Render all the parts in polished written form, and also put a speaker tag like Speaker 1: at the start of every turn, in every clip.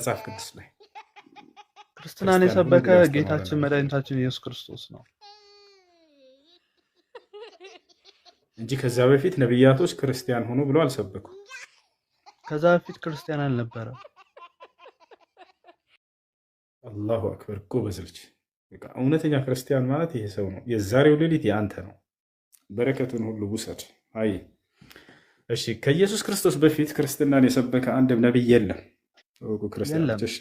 Speaker 1: መጽሐፍ ቅዱስ ላይ
Speaker 2: ክርስትናን የሰበከ ጌታችን መድኃኒታችን ኢየሱስ ክርስቶስ ነው
Speaker 1: እንጂ ከዛ በፊት ነብያቶች ክርስቲያን ሆኖ ብለው አልሰበኩም።
Speaker 2: ከዛ በፊት ክርስቲያን አልነበረም።
Speaker 1: አላሁ አክበር ጎበዝ ልጅ። በቃ እውነተኛ ክርስቲያን ማለት ይሄ ሰው ነው። የዛሬው ሌሊት ያንተ ነው። በረከቱን ሁሉ ውሰድ። አይ እሺ፣ ከኢየሱስ ክርስቶስ በፊት ክርስትናን የሰበከ አንድ ነብይ የለም። ክርስቲያኖች እሺ፣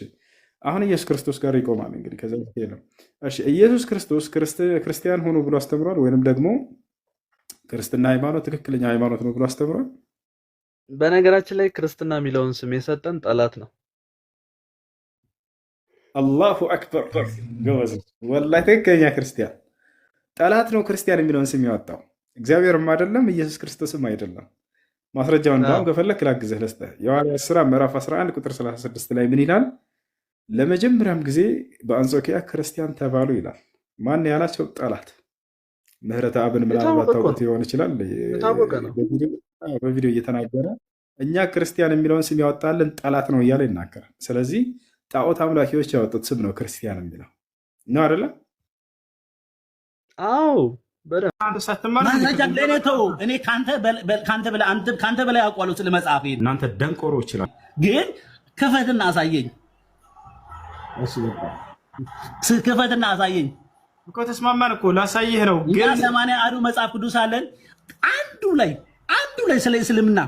Speaker 1: አሁን ኢየሱስ ክርስቶስ ጋር ይቆማል። እንግዲህ ከዛ በፊት የለም። እሺ፣ ኢየሱስ ክርስቶስ ክርስቲያን ሆኖ ብሎ አስተምሯል ወይንም ደግሞ ክርስትና ሃይማኖት ትክክለኛ ሃይማኖት ነው ብሎ አስተምሯል?
Speaker 2: በነገራችን ላይ ክርስትና የሚለውን ስም የሰጠን ጠላት ነው።
Speaker 1: አላሁ አክበር ጎበዝ። ወላሂ ትክክለኛ ክርስቲያን ጠላት ነው ክርስቲያን የሚለውን ስም ያወጣው እግዚአብሔርም አይደለም ኢየሱስ ክርስቶስም አይደለም። ማስረጃውን እንዳውም ከፈለክ ላግዝህ ልስጥህ። የሐዋርያት ሥራ ምዕራፍ 11 ቁጥር 36 ላይ ምን ይላል? ለመጀመሪያም ጊዜ በአንጾኪያ ክርስቲያን ተባሉ ይላል። ማን ያላቸው? ጠላት። ምህረተ አብን ምናልባት ታውቁት ሊሆን ይችላል። በቪዲዮ እየተናገረ እኛ ክርስቲያን የሚለውን ስም ያወጣልን ጠላት ነው እያለ ይናገራል። ስለዚህ ጣዖት አምላኪዎች ያወጡት ስም ነው ክርስቲያን የሚለው ነው አይደለ?
Speaker 2: አዎ
Speaker 3: እኔ ከአንተ በላይ አውቃለሁ ስለ መጽሐፍ።
Speaker 1: እናንተ ደንቆሮ ይችላል
Speaker 3: ግን ክፈትና አሳየኝ፣ ክፈትና አሳየኝ
Speaker 1: እኮ ተስማማን እኮ ላሳይህ ነው።
Speaker 3: ግን 80 አዱ መጽሐፍ ቅዱስ አለን። አንዱ ላይ ስለ እስልምና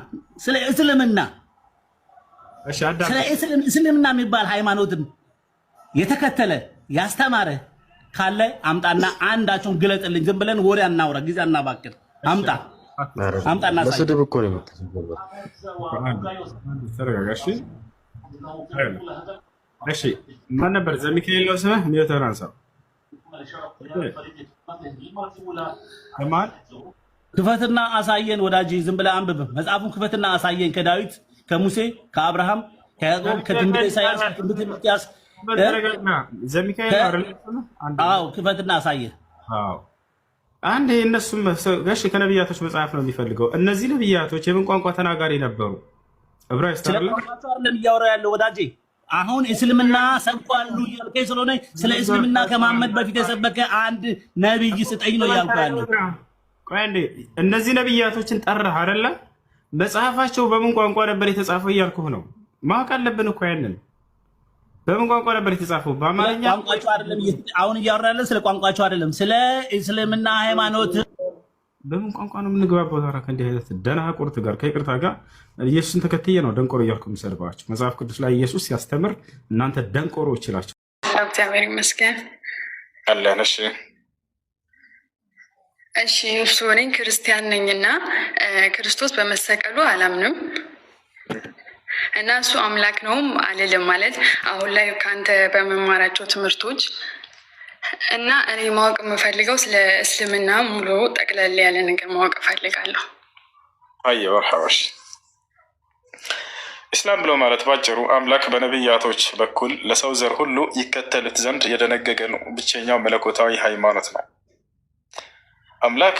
Speaker 3: እስልምና የሚባል ሃይማኖትን የተከተለ ያስተማረ ካለ አምጣና አንዳቸውን ግለጥልኝ። ዝም ብለን ወሬ አናውራ፣ ጊዜ አናባክን። አምጣና
Speaker 4: ለስድብ እኮ ነው የመጣው።
Speaker 1: እሺ ማን ነበር? ዘሚካኤል ነው ስምህ? ኒውተን አንሳው።
Speaker 3: ክፈትና አሳየን ወዳጅ፣ ዝም ብለህ አንብብ መጽሐፉን። ክፈትና አሳየን ከዳዊት ከሙሴ ከአብርሃም ከያዕቆብ ከትንቢተ ኢሳይያስ ከትንቢተ ሚክያስ
Speaker 1: ዘሚካኤል
Speaker 3: አዎ፣ ክፈትና አሳየን።
Speaker 1: አንድ እነሱም ጋሽ ከነብያቶች መጽሐፍ ነው የሚፈልገው። እነዚህ ነብያቶች የምን ቋንቋ ተናጋሪ ነበሩ? ዕብራይስጥ
Speaker 3: አይደለም እያወራ ያለው ወዳጄ። አሁን እስልምና ሰብኳሉ እያልከኝ ስለሆነ ስለ እስልምና ከማመድ በፊት የሰበከ አንድ ነብይ ስጠኝ ነው እያልኩ ያለው።
Speaker 1: ቆይ አንዴ፣ እነዚህ ነብያቶችን ጠራህ አይደለ? መጽሐፋቸው በምን ቋንቋ ነበር የተጻፈው እያልኩህ ነው። ማወቅ አለብን እኮ ያንን። በምን ቋንቋ ነበር የተጻፈው? በአማርኛ
Speaker 3: ቋንቋቸው አይደለም አሁን እያወራ ያለን፣ ስለ ቋንቋቸው አይደለም፣ ስለ እስልምና ሃይማኖት።
Speaker 1: በምን ቋንቋ ነው የምንግባባው? ታዲያ ከእንዲህ አይነት ደናቁርት ጋር ከይቅርታ ጋር ኢየሱስን ተከትዬ ነው ደንቆሮ እያልኩ የምሰድባቸው። መጽሐፍ ቅዱስ ላይ ኢየሱስ ሲያስተምር እናንተ ደንቆሮ ይችላቸው።
Speaker 5: እግዚአብሔር ይመስገን
Speaker 4: አለን።
Speaker 5: እሺ እሱ እኔ ክርስቲያን ነኝና ክርስቶስ በመሰቀሉ አላምንም እና እሱ አምላክ ነውም አልልም። ማለት አሁን ላይ ከአንተ በመማራቸው ትምህርቶች እና እኔ ማወቅ የምፈልገው ስለ እስልምና ሙሉ ጠቅለል ያለ ነገር ማወቅ እፈልጋለሁ።
Speaker 4: አየሁ መርሐባሽ። ኢስላም ብሎ ማለት ባጭሩ አምላክ በነብያቶች በኩል ለሰው ዘር ሁሉ ይከተሉት ዘንድ የደነገገ ነው። ብቸኛው መለኮታዊ ሃይማኖት ነው። አምላክ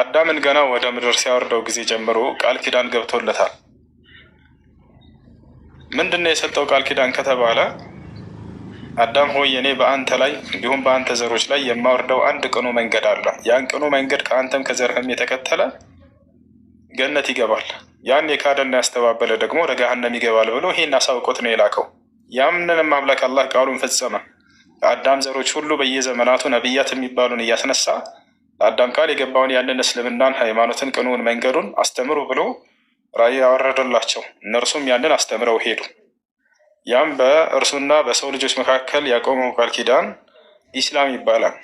Speaker 4: አዳምን ገና ወደ ምድር ሲያወርደው ጊዜ ጀምሮ ቃል ኪዳን ገብቶለታል። ምንድነው የሰጠው ቃል ኪዳን ከተባለ አዳም ሆይ እኔ በአንተ ላይ እንዲሁም በአንተ ዘሮች ላይ የማወርደው አንድ ቅኑ መንገድ አለ። ያን ቅኑ መንገድ ከአንተም ከዘርህም የተከተለ ገነት ይገባል፣ ያን የካደና ያስተባበለ ደግሞ ወደ ገሃነም ይገባል ብሎ ይሄን አሳውቆት ነው የላከው። ያምንንም አምላክ አላህ ቃሉን ፈጸመ። ከአዳም ዘሮች ሁሉ በየዘመናቱ ነቢያት የሚባሉን እያስነሳ ለአዳም ቃል የገባውን ያንን እስልምናን ሃይማኖትን ቅኑን መንገዱን አስተምሩ ብሎ ራእይ ያወረደላቸው። እነርሱም ያንን አስተምረው ሄዱ። ያም በእርሱና በሰው ልጆች መካከል ያቆመው ቃል ኪዳን ኢስላም ይባላል።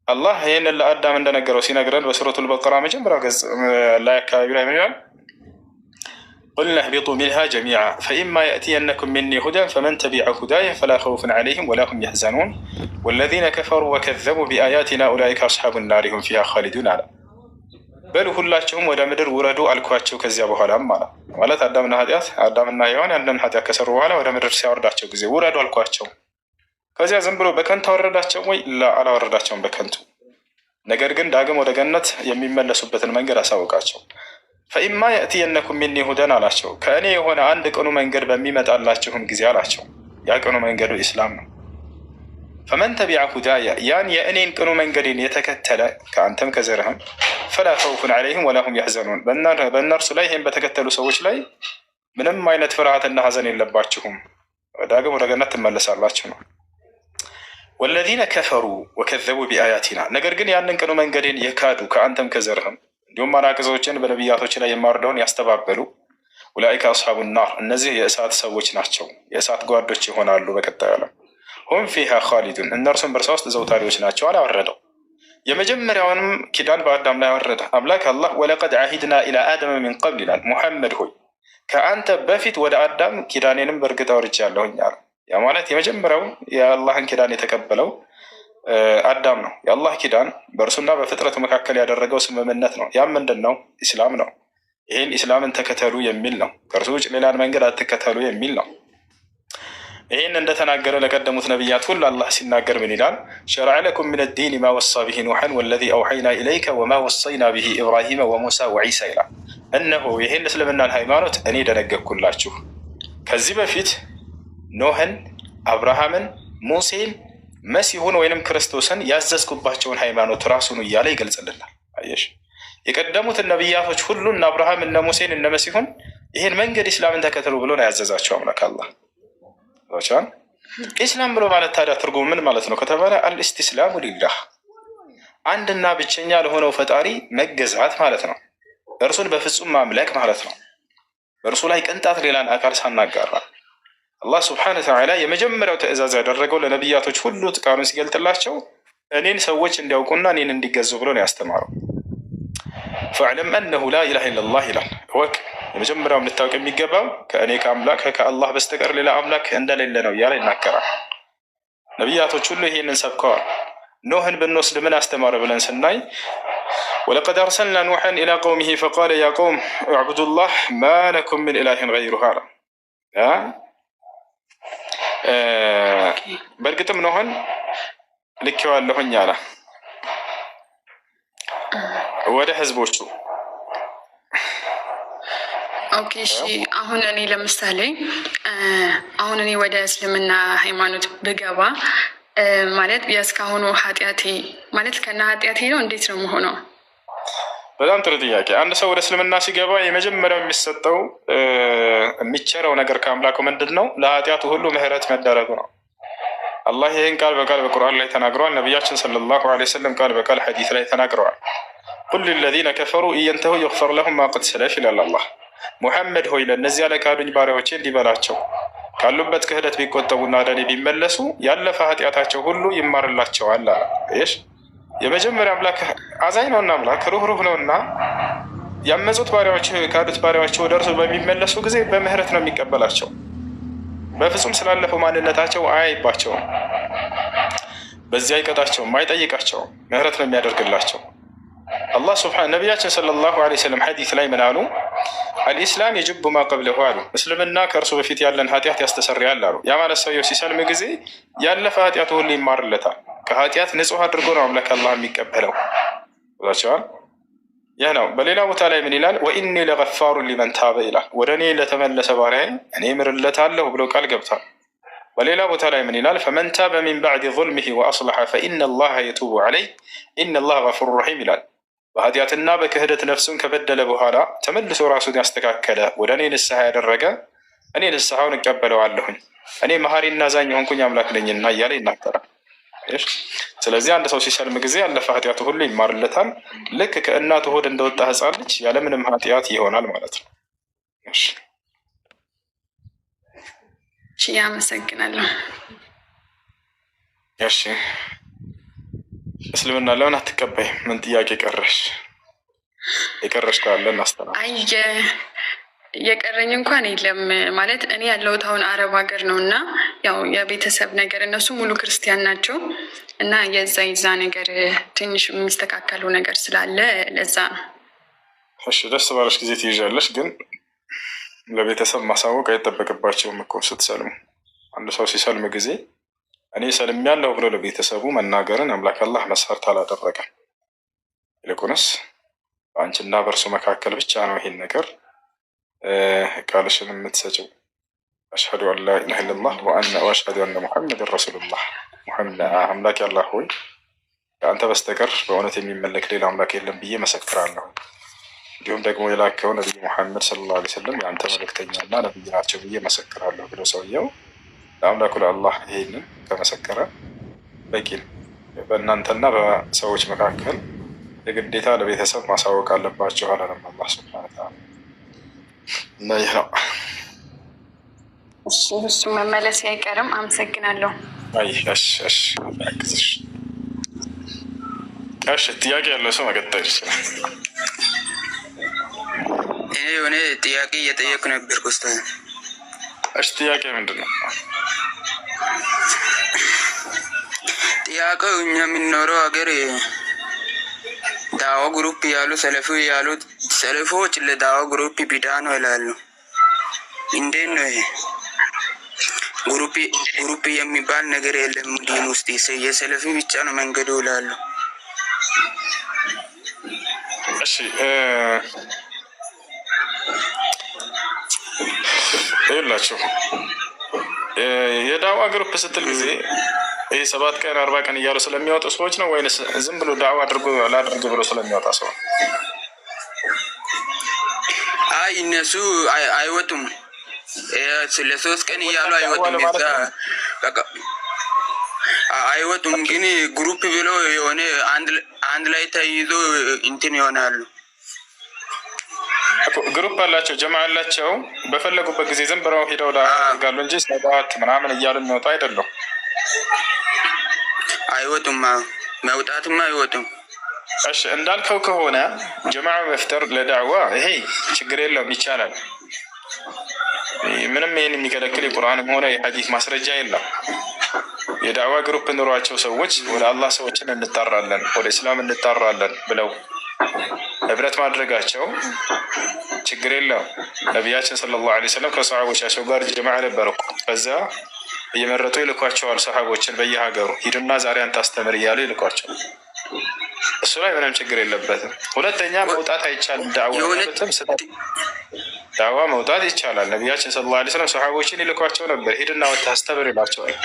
Speaker 4: አላህ ይህንን ለአዳም እንደነገረው ሲነግረን በሱረቱል በቀራ መጀመሪያው ገጽ ላይ አካባቢ ላይ ምን ይላል? ቁልና እህቢጡ ሚንሃ ጀሚዓ ፈኢማ የእትየነኩም ሚኒ ሁደን ፈመን ተቢዐ ሁዳየ ፈላ ኸውፉን ዐለይሂም ወላ ሁም የሕዘኑን ወለዚነ ከፈሩ ወከዘቡ ቢአያቲና ኡላኢከ አስሓቡ ናሪ ሁም ፊሃ ኻሊዱን አለ። በሉ ሁላቸውም ወደ ምድር ውረዱ አልኳቸው። ከዚያ በኋላም ማለት አዳምና ሔዋን ያንን ኃጢአት ከሰሩ በኋላ ወደ ምድር ሲያወርዳቸው ጊዜ ውረዱ አልኳቸው። ከዚያ ዝም ብሎ በከንቱ አወረዳቸው ወይ? አላወረዳቸውም በከንቱ። ነገር ግን ዳግም ወደ ገነት የሚመለሱበትን መንገድ አሳውቃቸው። ፈኢማ የእትየነኩም ሚኒ ሁደን አላቸው፣ ከእኔ የሆነ አንድ ቅኑ መንገድ በሚመጣላችሁም ጊዜ አላቸው። ያ ቅኑ መንገዱ ኢስላም ነው። ፈመን ተቢዐ ሁዳየ ያን የእኔን ቅኑ መንገዴን የተከተለ ከአንተም ከዘርህም ፈላ ኸውፉን ዐለይሂም ወላ ሁም የሕዘኑን በእነርሱ ላይ ይህም በተከተሉ ሰዎች ላይ ምንም አይነት ፍርሃትና ሐዘን የለባችሁም፣ ዳግም ወደ ገነት ትመለሳላችሁ ነው። ወለዚነ ከፈሩ ወከዘቡ ቢአያቲና ነገር ግን ያንን ቅኑ መንገዴን የካዱ ከአንተም ከዘርህም እንዲሁም አናቅጾችን በነቢያቶች ላይ የማወርደውን ያስተባበሉ ኡላኢከ አስሓቡ ናር እነዚህ የእሳት ሰዎች ናቸው፣ የእሳት ጓዶች ይሆናሉ በቀጣዩ ዓለም። ሁም ፊሃ ኻሊዱን እነርሱም በእርሷ ውስጥ ዘውታሪዎች ናቸው አለ አወረደው። የመጀመሪያውንም ኪዳን በአዳም ላይ አወረደ አምላክ አላህ። ወለቀድ ዓሂድና ኢላ አደመ ሚን ቀብል ይላል። ሙሐመድ ሆይ ከአንተ በፊት ወደ አዳም ኪዳኔንም በእርግጥ አውርጃለሁኝ አለ። ያ ማለት የመጀመሪያው የአላህን ኪዳን የተቀበለው አዳም ነው። የአላህ ኪዳን በእርሱና በፍጥረቱ መካከል ያደረገው ስምምነት ነው። ያም ምንድን ነው? ኢስላም ነው። ይህን ኢስላምን ተከተሉ የሚል ነው። ከእርሱ ውጭ ሌላን መንገድ አትከተሉ የሚል ነው። ይህን እንደተናገረ ለቀደሙት ነቢያት ሁሉ አላህ ሲናገር ምን ይላል? ሸረዐ ለኩም ሚነ ዲን ማ ወሳ ብሂ ኑሐን ወለዚ አውሐይና ኢለይከ ወማ ወሰይና ብሂ ኢብራሂመ ወሙሳ ወዒሳ ይላል። እነሆ ይህን እስልምናን ሃይማኖት እኔ ደነገግኩላችሁ ከዚህ በፊት ኖህን፣ አብርሃምን፣ ሙሴን፣ መሲሁን ወይንም ክርስቶስን ያዘዝኩባቸውን ሃይማኖት ራሱን እያለ ይገልጽልናል። አየሽ የቀደሙትን ነቢያቶች ሁሉ እነ አብርሃም እነ ሙሴን እነ መሲሁን ይህን መንገድ ኢስላምን ተከተሉ ብሎ ነው ያዘዛቸው አምላክ አላህ። ኢስላም ብሎ ማለት ታዲያ ትርጉሙ ምን ማለት ነው ከተባለ አልእስቲስላሙ ሊላህ አንድና ብቸኛ ለሆነው ፈጣሪ መገዛት ማለት ነው። እርሱን በፍጹም ማምለክ ማለት ነው። በእርሱ ላይ ቅንጣት ሌላን አካል ሳናጋራ አላህ ስብሐነ ወተዓላ የመጀመሪያው ትእዛዝ ያደረገው ለነቢያቶች ሁሉ ቃሉን ሲገልጥላቸው እኔን ሰዎች እንዲያውቁና እኔን እንዲገዙ ብሎ ነው ያስተማረው። ፈዕለም አነሁ ላ ኢላሃ ኢለላህ ይላል። እወቅ የመጀመሪያው ልታውቅ የሚገባው ከእኔ ከአምላክ ከአላህ በስተቀር ሌላ አምላክ እንደሌለ ነው እያለ ይናገራል። ነቢያቶች ሁሉ ይሄንን ሰብከዋል። ኖህን ብንወስድ ምን አስተማረ ብለን ስናይ ወለቀድ አርሰልና ኑሐን ኢላ ቀውሚሂ ፈቃለ ያ ቀውም እዕቡዱላህ ማ ለኩም ምን ኢላሂን ገይሩሁ አለ። በእርግጥም ኖህን ልኬዋለሁኝ አለ ወደ ህዝቦቹ።
Speaker 5: ኦኬ እሺ። አሁን እኔ ለምሳሌ አሁን እኔ ወደ እስልምና ሃይማኖት ብገባ ማለት የእስካሁኑ ኃጢአቴ ማለት ከና ኃጢአቴ ነው እንዴት ነው መሆነው?
Speaker 4: በጣም ጥሩ ጥያቄ። አንድ ሰው ወደ እስልምና ሲገባ የመጀመሪያው የሚሰጠው የሚቸረው ነገር ከአምላኩ ምንድን ነው? ለኃጢአቱ ሁሉ ምህረት መደረጉ ነው። አላህ ይህን ቃል በቃል በቁርአን ላይ ተናግረዋል። ነቢያችን ሰለላሁ ዐለይሂ ወሰለም ቃል በቃል ሐዲስ ላይ ተናግረዋል። ቁል ሊለዚነ ከፈሩ ኢየንተሁ ይግፈር ለሁም ማ ቀድ ሰለፍ ይላል አላህ። ሙሐመድ ሆይ ለእነዚያ ለካዱኝ ባሪያዎቼ እንዲህ በላቸው ካሉበት ክህደት ቢቆጠቡና ወደ እኔ ቢመለሱ ያለፈ ኃጢአታቸው ሁሉ ይማርላቸዋል አለ። ይሽ የመጀመሪያ አምላክ አዛኝ ነውና አምላክ ሩህሩህ ነውና ያመፁት ባሪያዎች ካዱት ባሪያዎች ወደ እርሱ በሚመለሱ ጊዜ በምህረት ነው የሚቀበላቸው። በፍጹም ስላለፈው ማንነታቸው አያይባቸውም፣ በዚያ አይቀጣቸውም፣ አይጠይቃቸውም፣ ምህረት ነው የሚያደርግላቸው። አላህ ስብሐነ ነቢያችን ሰለላሁ ዐለይሂ ወሰለም ሐዲስ ላይ ምን አሉ? አልኢስላም የጅቡ ማ ቀብለሁ አሉ። እስልምና ከእርሱ በፊት ያለን ኃጢአት ያስተሰርያል አሉ። ያ ማለት ሰውየው ሲሰልም ጊዜ ያለፈ ኃጢአቱ ሁሉ ይማርለታል። ከኃጢአት ንጹህ አድርጎ ነው አምላክ አላህ የሚቀበለው ብላቸዋል። ይህ ነው። በሌላ ቦታ ላይ ምን ይላል? ወኢኒ ለገፋሩን ሊመን ታበ ይላል። ወደ እኔ ለተመለሰ ባሪያዬ እኔ ምርለታለሁ ብሎ ቃል ገብቷል። በሌላ ቦታ ላይ ምን ይላል? ፈመን ታበ ሚን ባዕድ ዙልሚሂ ወአስለሐ ፈኢነ ላሀ የቱቡ ዐለይህ ኢነ ላሀ ገፉሩ ረሒም ይላል። በኃጢአትና በክህደት ነፍሱን ከበደለ በኋላ ተመልሶ ራሱን ያስተካከለ ወደ እኔ ንስሐ ያደረገ እኔ ንስሐውን እቀበለዋለሁኝ እኔ መሐሪና አዛኝ የሆንኩኝ አምላክ ነኝና እያለ ይናገራል። ስለዚህ አንድ ሰው ሲሰልም ጊዜ ያለፈ ኃጢአቱ ሁሉ ይማርለታል። ልክ ከእናቱ ሆድ እንደወጣ ሕፃን ልጅ ያለምንም ኃጢአት ይሆናል ማለት ነው።
Speaker 5: አመሰግናለሁ።
Speaker 4: እሺ እስልምና ለምን አትቀበይ? ምን ጥያቄ ቀረሽ? የቀረሽ ካለ እናስተናግድ።
Speaker 5: አይ የቀረኝ እንኳን የለም። ማለት እኔ ያለሁት አሁን አረብ ሀገር ነው እና ያው የቤተሰብ ነገር እነሱ ሙሉ ክርስቲያን ናቸው እና የዛ ነገር ትንሽ የሚስተካከሉ ነገር ስላለ ለዛ ነው።
Speaker 4: እሺ ደስ ባለሽ ጊዜ ትይዣለሽ፣ ግን ለቤተሰብ ማሳወቅ አይጠበቅባቸውም እኮ ስትሰልሙ። አንድ ሰው ሲሰልም ጊዜ እኔ ሰልሜያለሁ ብሎ ለቤተሰቡ መናገርን አምላክ አላህ መስፈርት አላደረገም። ይልቁንስ በአንቺና በእርሱ መካከል ብቻ ነው ይሄን ነገር ቃልሽን የምትሰጭው። አሽሀዱ አን ላ ኢላሀ ኢለላህ ወአሽሀዱ አነ ሙሐመድን ረሱሉላህ። ሙሐመድ አምላክ ያላህ ሆይ ከአንተ በስተቀር በእውነት የሚመለክ ሌላ አምላክ የለም ብዬ መሰክራለሁ። እንዲሁም ደግሞ የላከው ነቢይ ሙሐመድ ሰለላሁ ዐለይሂ ወሰለም የአንተ መልእክተኛና ነቢይ ናቸው ብዬ መሰክራለሁ ብሎ ሰውየው ለአምላኩ ለአላህ ይሄንን ከመሰከረ በቂ ነው። በእናንተና በሰዎች መካከል የግዴታ ለቤተሰብ ማሳወቅ አለባቸው አላለም አላህ ሱብሓነሁ ወተዓላ። እና ይህ ነው።
Speaker 5: እሱ መመለስ አይቀርም። አመሰግናለሁ።
Speaker 4: እሺ ጥያቄ ያለው ሰው መቀጠል ይችላል።
Speaker 6: እኔ የሆነ ጥያቄ እየጠየኩ ነበር ኡስታዝ።
Speaker 4: እሺ ጥያቄ ምንድን ነው?
Speaker 6: ጥያቄው እኛ የምንኖረው ሀገር ዳዋ ግሩፕ ያሉ ሰለፊ ያሉት ሰለፎች ለዳዋ ግሩፕ ቢዳ ነው ይላሉ። እንዴት ነው ይሄ? ግሩፕ የሚባል ነገር የለም ዲን ውስጥ የሰለፊ ብቻ ነው መንገዱ ይላሉ።
Speaker 4: እሺ ይላችሁ የዳዋ ግሩፕ ስትል ጊዜ ይህ 7 ቀን 40 ቀን እያሉ ስለሚወጡ ሰዎች ነው ወይንስ ዝም ብሎ ዳዋ አድርጎ ላድርግ ብሎ ስለሚወጣ ሰው?
Speaker 6: አይ እነሱ አይወጡም። ለ3 ቀን እያሉ አይወጡም። እዛ አይወጡም። ግን ግሩፕ ብሎ የሆነ አንድ ላይ ተይዞ እንትን ይሆናሉ።
Speaker 4: ግሩፕ አላቸው፣ ጀማ አላቸው። በፈለጉበት ጊዜ ዝም ብለው ሄደው ያደርጋሉ እንጂ 7 ምናምን እያሉ የሚወጡ አይደሉም።
Speaker 6: አይወጡም። መውጣትም አይወጡም።
Speaker 4: እሺ እንዳልከው ከሆነ ጀማዓ መፍጠር ለዳዕዋ ይሄ ችግር የለውም፣ ይቻላል። ምንም ይህን የሚከለክል የቁርአንም ሆነ የሐዲስ ማስረጃ የለም። የዳዕዋ ግሩፕ ኑሯቸው ሰዎች ወደ አላህ ሰዎችን እንጣራለን፣ ወደ እስላም እንጣራለን ብለው ህብረት ማድረጋቸው ችግር የለውም። ነቢያችን ሰለላሁ ዐለይሂ ወሰለም ከሰሃቦቻቸው ጋር ጀማዓ ነበሩ። ከዛ እየመረጡ ይልኳቸዋል። ሰሃቦችን በየሀገሩ ሂዱና ዛሬ አንተ አስተምር እያሉ ይልኳቸው። እሱ ላይ ምንም ችግር የለበትም። ሁለተኛ መውጣት አይቻልም። ዳዕዋ መውጣት ይቻላል። ነቢያችን ሰለላሁ ዐለይሂ ወሰለም ሰሃቦችን ይልኳቸው ነበር። ሂድና ወጥተህ አስተምር ይላቸዋል።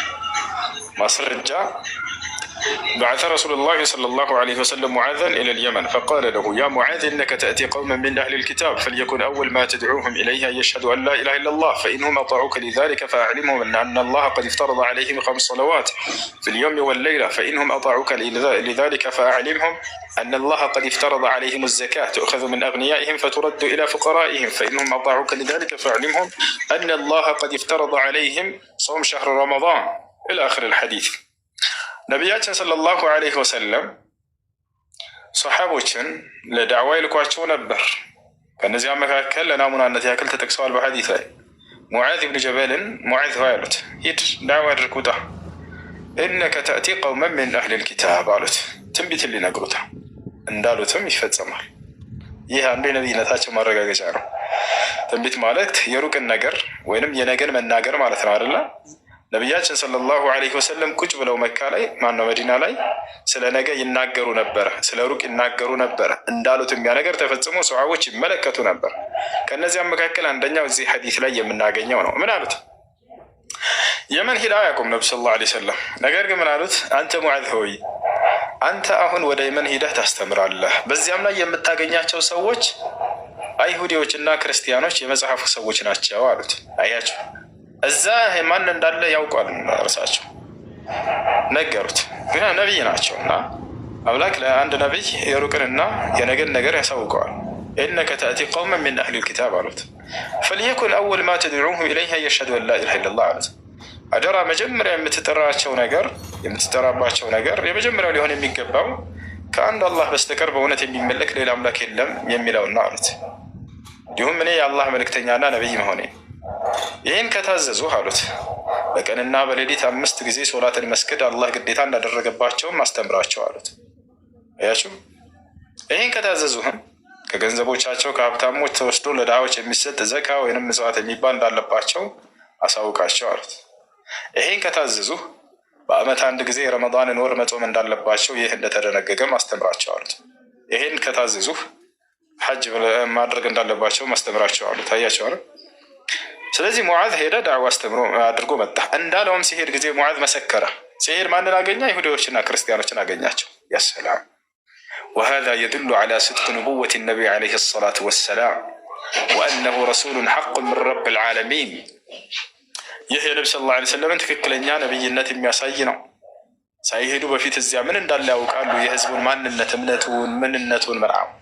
Speaker 4: ማስረጃ بعث رسول الله صلى الله عليه وسلم معاذا إلى اليمن فقال له يا معاذ إنك تأتي قوما من أهل الكتاب فليكن أول ما تدعوهم إليه أن يشهدوا أن لا إله إلا الله فإنهم أطاعوك لذلك فأعلمهم أن الله قد افترض عليهم 5 صلوات في اليوم والليلة فإنهم أطاعوك لذلك فأعلمهم أن الله قد افترض عليهم الزكاة تؤخذ من أغنيائهم فترد إلى فقرائهم فإنهم أطاعوك لذلك فأعلمهم أن الله قد افترض عليهم صوم شهر رمضان إلى آخر الحديث. ነቢያችን ሰለላሁ ዐለይሂ ወሰለም ሰሓቦችን ለዳዕዋ ይልኳቸው ነበር። ከእነዚያ መካከል ለናሙናነት ያክል ተጠቅሰዋል በሐዲስ ላይ። ሙዓዝ ብን ጀበልን ሙዓዝ ሆይ አሉት፣ ሂድ ዳዕዋ አድርግ ውጣ፣ ኢነከ ተእቲ ቀውመን ሚን አህሊል ኪታብ አሉት። ትንቢትን ሊነግሩት እንዳሉትም ይፈጸማል። ይህ አንዱ የነቢይነታቸው ማረጋገጫ ነው። ትንቢት ማለት የሩቅን ነገር ወይንም የነገን መናገር ማለት ነው አይደለ? ነቢያችን ሰለላሁ ዐለይሂ ወሰለም ቁጭ ብለው መካ ላይ ማነው መዲና ላይ ስለ ነገ ይናገሩ ነበረ፣ ስለ ሩቅ ይናገሩ ነበረ። እንዳሉትም ያ ነገር ተፈጽሞ ሰሃቦች ይመለከቱ ነበር። ከእነዚያም መካከል አንደኛው እዚህ ሐዲስ ላይ የምናገኘው ነው። ምን አሉት? የመን ሂዳ አያውቁም ነቢ ሰለላሁ ዐለይሂ ወሰለም። ነገር ግን ምን አሉት? አንተ ሙዓዝ ሆይ አንተ አሁን ወደ የመን ሂደህ ታስተምራለህ። በዚያም ላይ የምታገኛቸው ሰዎች አይሁዲዎችና ክርስቲያኖች የመጽሐፉ ሰዎች ናቸው አሉት። አያቸው እዛ ማን እንዳለ ያውቋል። እርሳቸው ነገሩት። ግን ነቢይ ናቸው እና አምላክ ለአንድ ነቢይ የሩቅንና የነገን ነገር ያሳውቀዋል። ኢነከ ተእቲ ቀውመን ሚን አህሊል ኪታብ አሉት። ፈልየኩን አወል ማ ተድዑሁም ኢለይሃ የሽሀዱ አን ላ ኢላሀ ኢለላህ አሉት። አደራ መጀመሪያ የምትጠራባቸው ነገር የመጀመሪያው ሊሆን የሚገባው ከአንድ አላህ በስተቀር በእውነት የሚመለክ ሌላ አምላክ የለም የሚለውና አሉት። እንዲሁም እኔ የአላህ መልእክተኛና ነቢይ መሆኔ ይህን ከታዘዙ አሉት በቀንና በሌሊት 5 ጊዜ ሶላትን መስገድ አላህ ግዴታ እንዳደረገባቸውም አስተምራቸው አሉት። አያችሁ፣ ይህን ከታዘዙህም ከገንዘቦቻቸው ከሀብታሞች ተወስዶ ለድሃዎች የሚሰጥ ዘካ ወይንም ምጽዋት የሚባል እንዳለባቸው አሳውቃቸው አሉት። ይህን ከታዘዙ በዓመት 1 ጊዜ የረመዳንን ወር መጾም እንዳለባቸው ይህ እንደተደነገገም አስተምራቸው አሉት። ይህን ከታዘዙ ሐጅ ማድረግ እንዳለባቸው አስተምራቸው አሉት። አያቸው አለ። ስለዚህ ሙዓዝ ሄደ ዳዕዋ አስተምሮ አድርጎ መጣ። እንዳለውም ሲሄድ ጊዜ ሙዓዝ መሰከረ። ሲሄድ ማንን አገኛ? ይሁዲዎችና ክርስቲያኖችን አገኛቸው። ያሰላም ወሃዛ የድሉ ዐላ ስድቅ ንቡወት ነቢይ ዐለይሂ ሰላቱ ወሰላም ወአነሁ ረሱሉን ሐቁን ምን ረብል ዓለሚን። ይህ የነቢ ሰለላሁ ዐለይሂ ወሰለምን ትክክለኛ ነቢይነት የሚያሳይ ነው። ሳይሄዱ በፊት እዚያ ምን እንዳለ ያውቃሉ። የህዝቡን ማንነት፣ እምነቱን፣ ምንነቱን ምናምን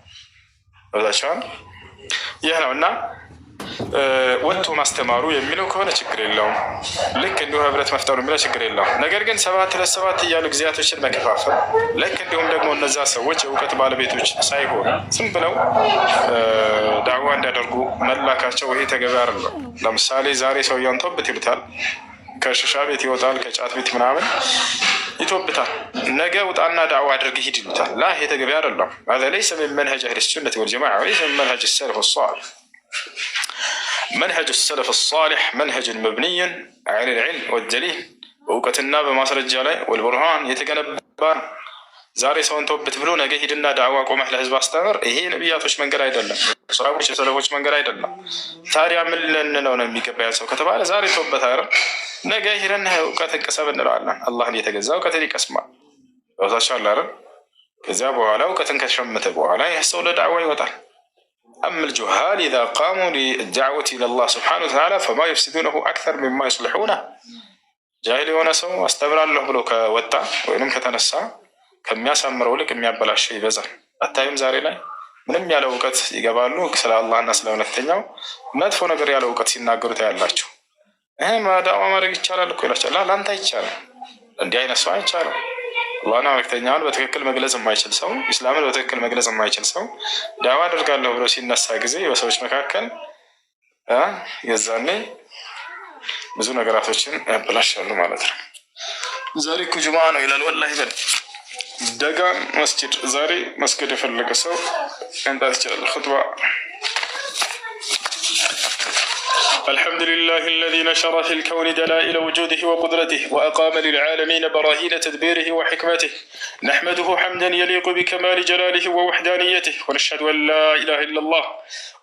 Speaker 4: ብላቸዋል። ይህ ነው እና ወጥቶ ማስተማሩ የሚለው ከሆነ ችግር የለውም። ልክ እንዲሁ ህብረት መፍጠሩ የሚለው ችግር የለውም። ነገር ግን 7 ለ7 እያሉ ጊዜያቶችን መከፋፈል ልክ እንዲሁም ደግሞ እነዛ ሰዎች የእውቀት ባለቤቶች ሳይሆኑ ዝም ብለው ዳዕዋ እንዲያደርጉ መላካቸው ይሄ ተገቢ አይደለም። ለምሳሌ ዛሬ ሰውየውን ተውበት ይሉታል፣ ከሽሻ ቤት ይወጣል፣ ከጫት ቤት ምናምን ይቶብታል። ነገ ውጣና ዳዕዋ አድርግ ሂድ ይሉታል። ላ ይሄ ተገቢ አይደለም። هذا ليس من منهج أهل السنة والجماعة وليس من منهج السلف الصالح. منهج السلف الصالح منهج مبني على العلم والدليل وقتنا بمسرج عليه والبرهان يتجنب ዛሬ ሰውን ተውበት ብሎ ነገ ሂድና ዳዕዋ ቆመህ ለህዝብ አስተምር። ይሄ ነቢያቶች መንገድ አይደለም፣ ሰሃቦች የሰለፎች መንገድ አይደለም። ታዲያ ምን ልንለው ነው የሚገባ ሰው ከተባለ ዛሬ ተውበት አይደል፣ ነገ ሂድና እውቀት እንቅሰብ እንለዋለን። አላህን የተገዛ እውቀትን ይቀስማል። ወዛሻል አይደል። ከዚያ በኋላ እውቀትን ከሸመተ በኋላ ይህ ሰው ለዳዕዋ ይወጣል። أما الجهال إذا قاموا للدعوة إلى الله سبحانه وتعالى فما يفسدونه أكثر مما يصلحونه. جاهل የሆነ ሰው አስተምራለሁ ብሎ ከወጣ ወይንም ከተነሳ ከሚያሳምረው ልክ የሚያበላሸው ይበዛል። አታይም? ዛሬ ላይ ምንም ያለ እውቀት ይገባሉ ስለ አላህና ስለ እውነተኛው መጥፎ ነገር ያለ እውቀት ሲናገሩ ታያላችሁ። ዳዕዋ ማድረግ ይቻላል እኮ ይላቸዋል። ለአንተ አይቻልም፣ እንዲህ አይነት ሰው አይቻልም። አላህና እውነተኛውን በትክክል መግለጽ የማይችል ሰው፣ ኢስላምን በትክክል መግለጽ የማይችል ሰው ዳዕዋ አደርጋለሁ ብሎ ሲነሳ ጊዜ በሰዎች መካከል የዛኔ ብዙ ነገራቶችን ያበላሻሉ ማለት ነው። ዛሬ እኮ ጁምዓ ነው ይላል። ወላሂ በል ደጋን መስጂድ ዛሬ መስገድ የፈለገ ሰው እንጣት ይችላል። ኹጥባ الحمد لله الذي نشر في الكون دلائل وجوده وقدرته وأقام للعالمين براهين تدبيره وحكمته. نحمده حمدا يليق بكمال جلاله ووحدانيته، ونشهد أن لا إله إلا الله،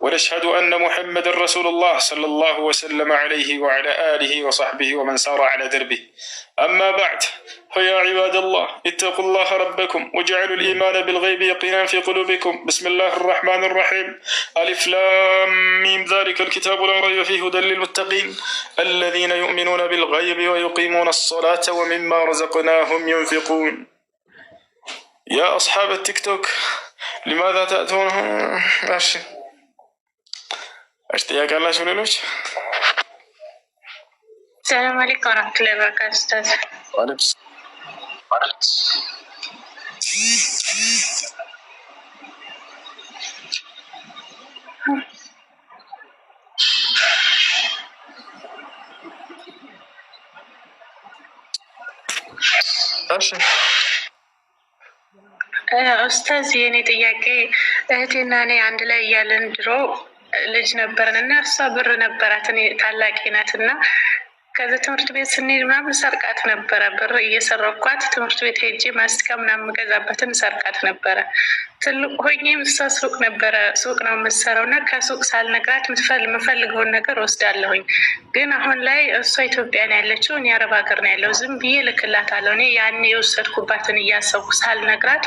Speaker 4: ونشهد أن محمد رسول الله صلى الله وسلم عليه وعلى آله وصحبه ومن سار على دربه. أما بعد، فيا عباد الله اتقوا الله ربكم واجعلوا الإيمان بالغيب يقينا في قلوبكم. بسم الله الرحمن الرحيم. ألف لام ميم ذلك الكتاب لا ريب فيه هدى للمتقين الذين يؤمنون بالغيب ويقيمون الصلاة ومما رزقناهم ينفقون. يا أصحاب التيك توك لماذا تأتون؟ ماشي اشتياق الله شو ليلوش.
Speaker 5: السلام عليكم ورحمة الله وبركاته أستاذ.
Speaker 4: وعليكم السلام.
Speaker 5: ኡስታዝ የኔ ጥያቄ እህቴና እኔ አንድ ላይ እያለን ድሮ ልጅ ነበርን እና እሷ ብር ነበራት፣ እኔ ታላቂ ናት እና ከዚ ትምህርት ቤት ስንሄድ ምናምን ሰርቃት ነበረ። ብር እየሰረኳት ትምህርት ቤት ሄጄ ማስቲካ ምናምን ገዛበትን ሰርቃት ነበረ። ትልቅ ሆኜም እሷ ሱቅ ነበረ ሱቅ ነው የምትሰራው እና ከሱቅ ሳልነግራት የምፈልገውን ነገር ወስዳለሁኝ። ግን አሁን ላይ እሷ ኢትዮጵያ ነው ያለችው፣ እኔ አረብ ሀገር ነው ያለው። ዝም ብዬ ልክላታለሁ። እኔ ያኔ የወሰድኩባትን እያሰብኩ ሳልነግራት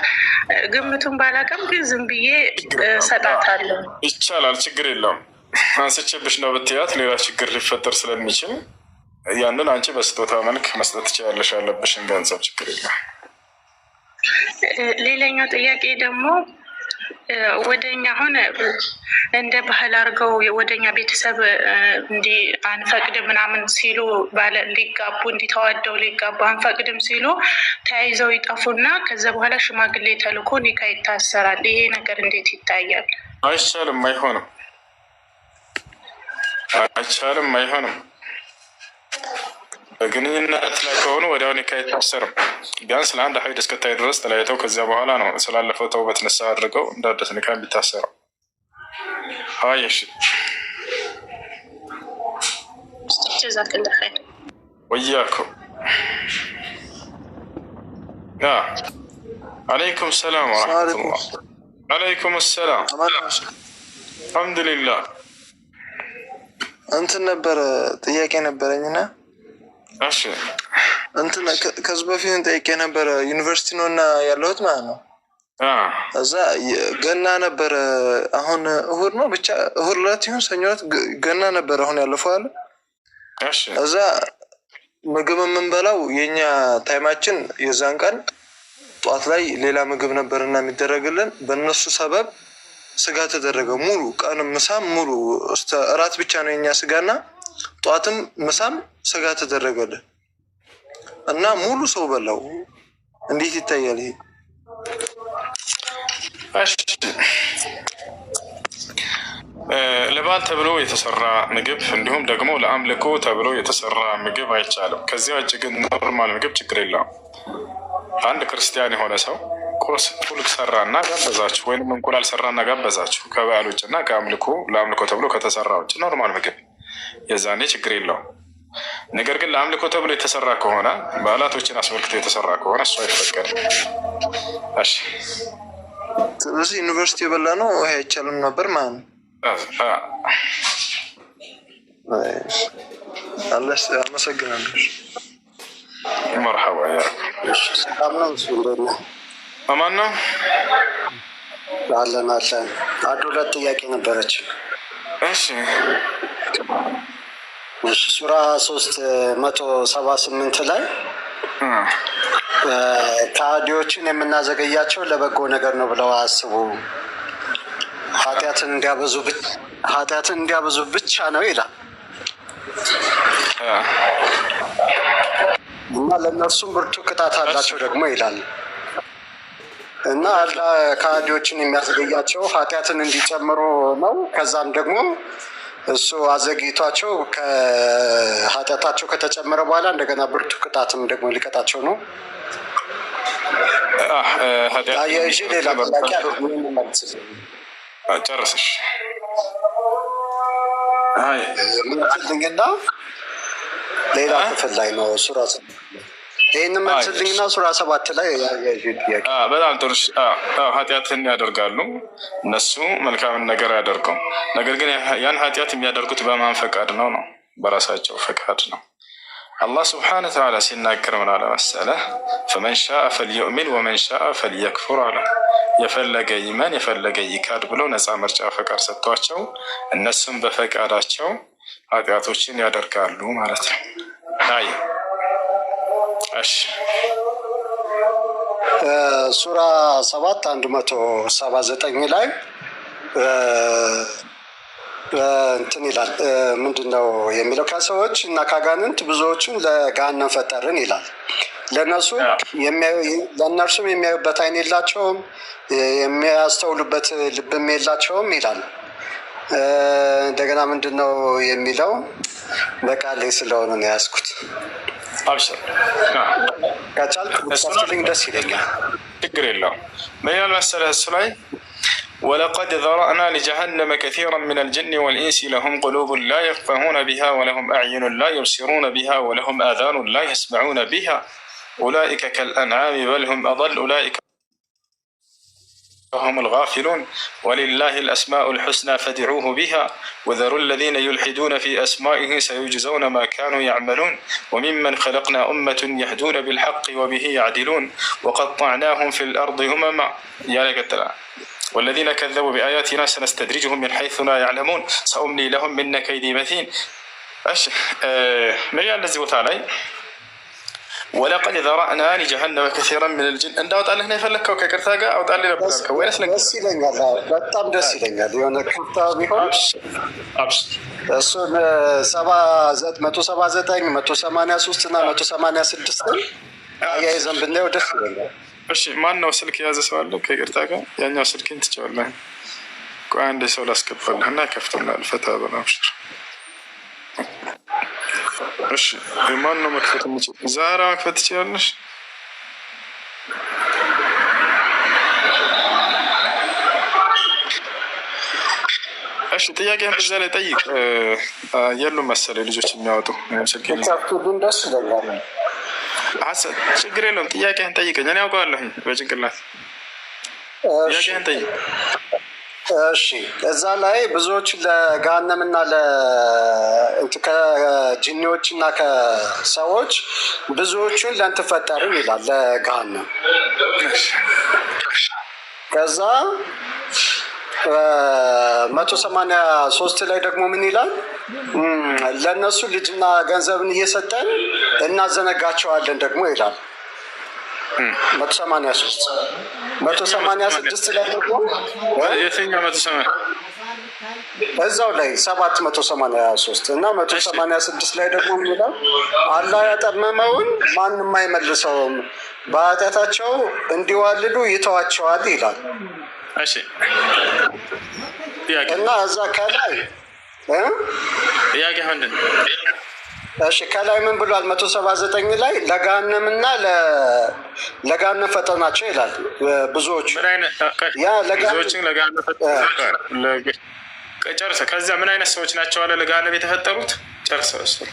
Speaker 5: ግምቱን ባላውቅም ግን ዝም ብዬ ሰጣታለሁ።
Speaker 4: ይቻላል፣ ችግር የለውም። አንስቼብሽ ነው ብትያት ሌላ ችግር ሊፈጠር ስለሚችል ያንን አንቺ በስጦታ መልክ መስጠት ትችላለሽ። ያለብሽን ገንዘብ ችግር የለም።
Speaker 5: ሌላኛው ጥያቄ ደግሞ ወደኛ አሁን እንደ ባህል አድርገው ወደኛ ቤተሰብ እንዲህ አንፈቅድም ምናምን ሲሉ ሊጋቡ እንዲተዋደው ሊጋቡ አንፈቅድም ሲሉ ተያይዘው ይጠፉና ከዛ በኋላ ሽማግሌ ተልኮ ኒካ ይታሰራል። ይሄ ነገር እንዴት ይታያል?
Speaker 4: አይቻልም፣ አይሆንም፣ አይቻልም፣ አይሆንም። በግንኙነት ላይ ከሆኑ ወዲያው ኒካ አይታሰርም። ቢያንስ ለአንድ ሀይድ እስከታይ ድረስ ተለያይተው ከዚያ በኋላ ነው ስላለፈው ተውበት ንስሐ አድርገው እንደ አዲስ ኒካ የሚታሰረው። እሺ ወያኩም አለይኩም ሰላም ወረሕመቱላህ። አለይኩም ሰላም። አልሐምዱሊላህ
Speaker 7: እንትን ነበረ ጥያቄ ነበረኝና
Speaker 4: እሺ
Speaker 7: እንትን ከዚህ በፊት ጠይቄ ነበረ። ዩኒቨርሲቲ ነው እና ያለሁት ማለት ነው። እዛ ገና ነበረ። አሁን እሁድ ነው ብቻ እሁድ ዕለት ይሁን ሰኞ ዕለት ገና ነበረ አሁን ያለፈው አለ። እዛ ምግብ የምንበላው የኛ ታይማችን የዛን ቀን ጧት ላይ ሌላ ምግብ ነበርና የሚደረግልን በእነሱ ሰበብ ስጋ ተደረገ። ሙሉ ቀን ምሳም ሙሉ እራት ብቻ ነው የኛ ስጋና ጧትም ምሳም ስጋ ተደረገልን እና ሙሉ ሰው በላው። እንዴት ይታያል ይሄ?
Speaker 4: ለበዓል ተብሎ የተሰራ ምግብ እንዲሁም ደግሞ ለአምልኮ ተብሎ የተሰራ ምግብ አይቻልም። ከዚያ ውጭ ግን ኖርማል ምግብ ችግር የለውም። አንድ ክርስቲያን የሆነ ሰው ቁርስ ፉል ሰራና ጋበዛችሁ ወይም እንቁላል ሰራና ጋበዛችሁ ከበዓል ውጭ እና ለአምልኮ ተብሎ ከተሰራ ውጭ ኖርማል ምግብ የዛኔ ችግር የለውም። ነገር ግን ለአምልኮ ተብሎ የተሰራ ከሆነ በዓላቶችን አስመልክቶ የተሰራ ከሆነ እሱ አይፈቀድም። እሺ
Speaker 7: ስለዚህ ዩኒቨርሲቲ የበላ ነው ይሄ አይቻልም ነበር ማለት ነው። አመሰግናለሁ።
Speaker 4: መርሐባ አማን ነው
Speaker 8: አለን። አንድ ሁለት ጥያቄ ነበረች።
Speaker 4: እሺ
Speaker 8: ሱራ 378 ላይ ከሃዲዎችን የምናዘገያቸው ለበጎ ነገር ነው ብለው አስቡ፣ ኃጢአትን እንዲያበዙ ብቻ ነው ይላል እና ለእነርሱም ብርቱ ቅጣት አላቸው ደግሞ ይላል እና ከሃዲዎችን የሚያዘገያቸው ኃጢአትን እንዲጨምሩ ነው። ከዛም ደግሞ እሱ አዘግይቷቸው ከኃጢአታቸው ከተጨመረ በኋላ እንደገና ብርቱ ቅጣትም ደግሞ ሊቀጣቸው ነው። ሌላ ጥያቄ
Speaker 4: ጨረሰሽ
Speaker 8: መልስልኝና ሌላ ክፍል ላይ ነው ሱራ ይህንን መልስልኝና ሱራ 7 ላይ ጥያቄ።
Speaker 4: በጣም ጥሩ። ኃጢአትን ያደርጋሉ እነሱ መልካምን ነገር አያደርጉም። ነገር ግን ያን ኃጢአት የሚያደርጉት በማን ፈቃድ ነው? በራሳቸው ፈቃድ ነው። አላህ ስብሓነሁ ወተዓላ ሲናገር ምን አለ መሰለህ? ፈመን ሻአ ፈልዩእሚን ወመን ሻአ ፈልየክፉር አለ። የፈለገ ይመን የፈለገ ይካድ ብለው ነፃ ምርጫ ፈቃድ ሰጥቷቸው እነሱም በፈቃዳቸው ኃጢአቶችን ያደርጋሉ ማለት ነው። እሺ
Speaker 8: ሱራ 7 179 ላይ እንትን ይላል። ምንድነው የሚለው? ከሰዎች እና ከአጋንንት ብዙዎችን ለገሃነም ፈጠርን ይላል። ለእነርሱም የሚያዩበት አይን የላቸውም፣ የሚያስተውሉበት ልብም የላቸውም ይላል። እንደገና ምንድነው የሚለው? በቃሌ ስለሆነ ነው ያዝኩት። ከቻልክ ብታስልኝ ደስ ይለኛል።
Speaker 4: ችግር የለውም። ምን ያህል መሰለህ እሱ ላይ ወለቀድ ዘረእና ሊጀሃነመ ከሲራ ምን አልጅን ወልኢንስ ለሁም ቁሉብ ላ የፍቀሁነ ቢሃ ወለሁም አዕዩን ላ የብሲሩነ ቢሃ ወለሁም አዛኑ ላ የስመዑነ ቢሃ ኡላኢከ ከልአንዓም በል ሁም አضል ኡላኢከ هم الغافلون ولله الأسماء الحسنى فادعوه بها وذروا الذين يلحدون في أسمائه سيجزون ما كانوا يعملون وممن خلقنا أمة يهدون بالحق وبه يعدلون وقطعناهم في الأرض أمما يا لقتلا والذين كذبوا بآياتنا سنستدرجهم من حيث لا يعلمون سأملي لهم من كيدي متين من الذي وتعالى ولقد ذرأنا لجهنم كثيرا من الجن እንደ አውጣልህ ነው የፈለከው? ከቅርታ ጋር አውጣልህ ነበር ወይስ
Speaker 8: ደስ ይለኛል። በጣም ደስ ይለኛል። የሆነ ቅርታ ቢሆን እሱን 179 183 እና 186 አያይዘን ብናየው ደስ ይለኛል።
Speaker 4: እሺ ማን ነው ስልክ የያዘ ሰው አለ? ከቅርታ ጋር ያኛው ስልክን ትጨዋለህ። ቆይ አንድ ሰው ላስገባልህና ከፍተናል። ፈታ በናብሽር እሺ ማን ነው መክፈት የሚችል? ዛራ መክፈት ትችላለሽ? እሺ ጥያቄህን በዛ ላይ ጠይቅ። የሉም መሰለኝ ልጆች የሚያወጡ ስልኬን
Speaker 8: ደስ ይለኛል።
Speaker 4: ችግር የለውም። ጥያቄህን ጠይቀኝ፣ እኔ ያውቀዋለሁኝ በጭንቅላት። ጥያቄህን ጠይቅ።
Speaker 8: እሺ እዛ ላይ ብዙዎች ለገሃነምና ከጂኒዎች እና ከሰዎች ብዙዎቹን ለእንትን ፈጠርን ይላል ለገሃነም። ከዛ 183 ላይ ደግሞ ምን ይላል? ለእነሱ ልጅና ገንዘብን እየሰጠን እናዘነጋቸዋለን ደግሞ ይላል 186 ላይ ደግሞ እዛው ላይ 783 እና 186 ላይ ደግሞ ይላል አላህ ያጠመመውን ማንም አይመልሰውም፣ በኃጢአታቸው እንዲዋልሉ ይተዋቸዋል ይላል።
Speaker 4: እሺ
Speaker 8: እና እዛ ከላይ
Speaker 4: ጥያቄ ምንድን ነው?
Speaker 8: እሺ ከላይ ምን ብሏል? 179 ላይ ለገሃነምና ለገሃነም ፈጠናቸው ይላል ብዙዎቹ።
Speaker 4: ብዙዎችን ለገሃነም ጨርሰህ ከዚያ ምን አይነት ሰዎች ናቸው አለ ለገሃነም የተፈጠሩት? ጨርሰህ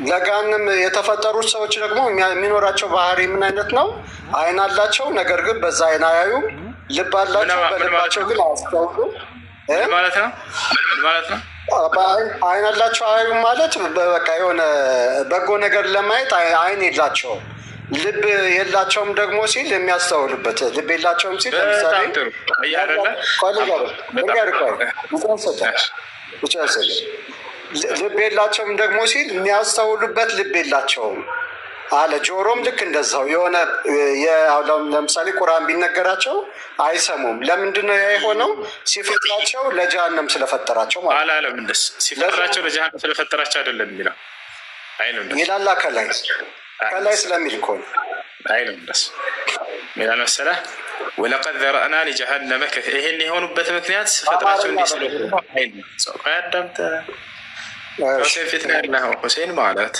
Speaker 8: ለገሃነም የተፈጠሩት ሰዎች ደግሞ የሚኖራቸው ባህሪ ምን አይነት ነው? አይን አላቸው፣ ነገር ግን በዛ አይን አያዩም። ልብ አላቸው፣ በልባቸው ግን አያስተውሉም።
Speaker 4: ማለት ነው
Speaker 8: አይን አላቸው አያዩም ማለት በቃ የሆነ በጎ ነገር ለማየት አይን የላቸውም። ልብ የላቸውም ደግሞ ሲል የሚያስተውልበት ልብ የላቸውም ሲል ለምሳሌ ልብ የላቸውም ደግሞ ሲል የሚያስተውሉበት ልብ የላቸውም አለ። ጆሮም ልክ እንደዛው የሆነ ለምሳሌ ቁርአን ቢነገራቸው አይሰሙም። ለምንድን ነው የሆነው? ሲፈጥራቸው ለጀሃነም ስለፈጠራቸው ማለት
Speaker 4: አላለም። እንደስ ሲፈጥራቸው ለጀሃነም ስለፈጠራቸው አይደለም የሚለው አይልም
Speaker 8: ይላል። ከላይ ስለሚል እኮ ነው
Speaker 4: አይልም። እንደስ ምን መሰለህ? ወለቀድ ዘረእና ለጀሃነመ ይሄን የሆኑበት ምክንያት ፈጥራቸው እንዲህ ስለሆነ አይልም። ሰው አዳምጥ። ሁሴን ፊት ነው ያለኸው። ሁሴን ማለት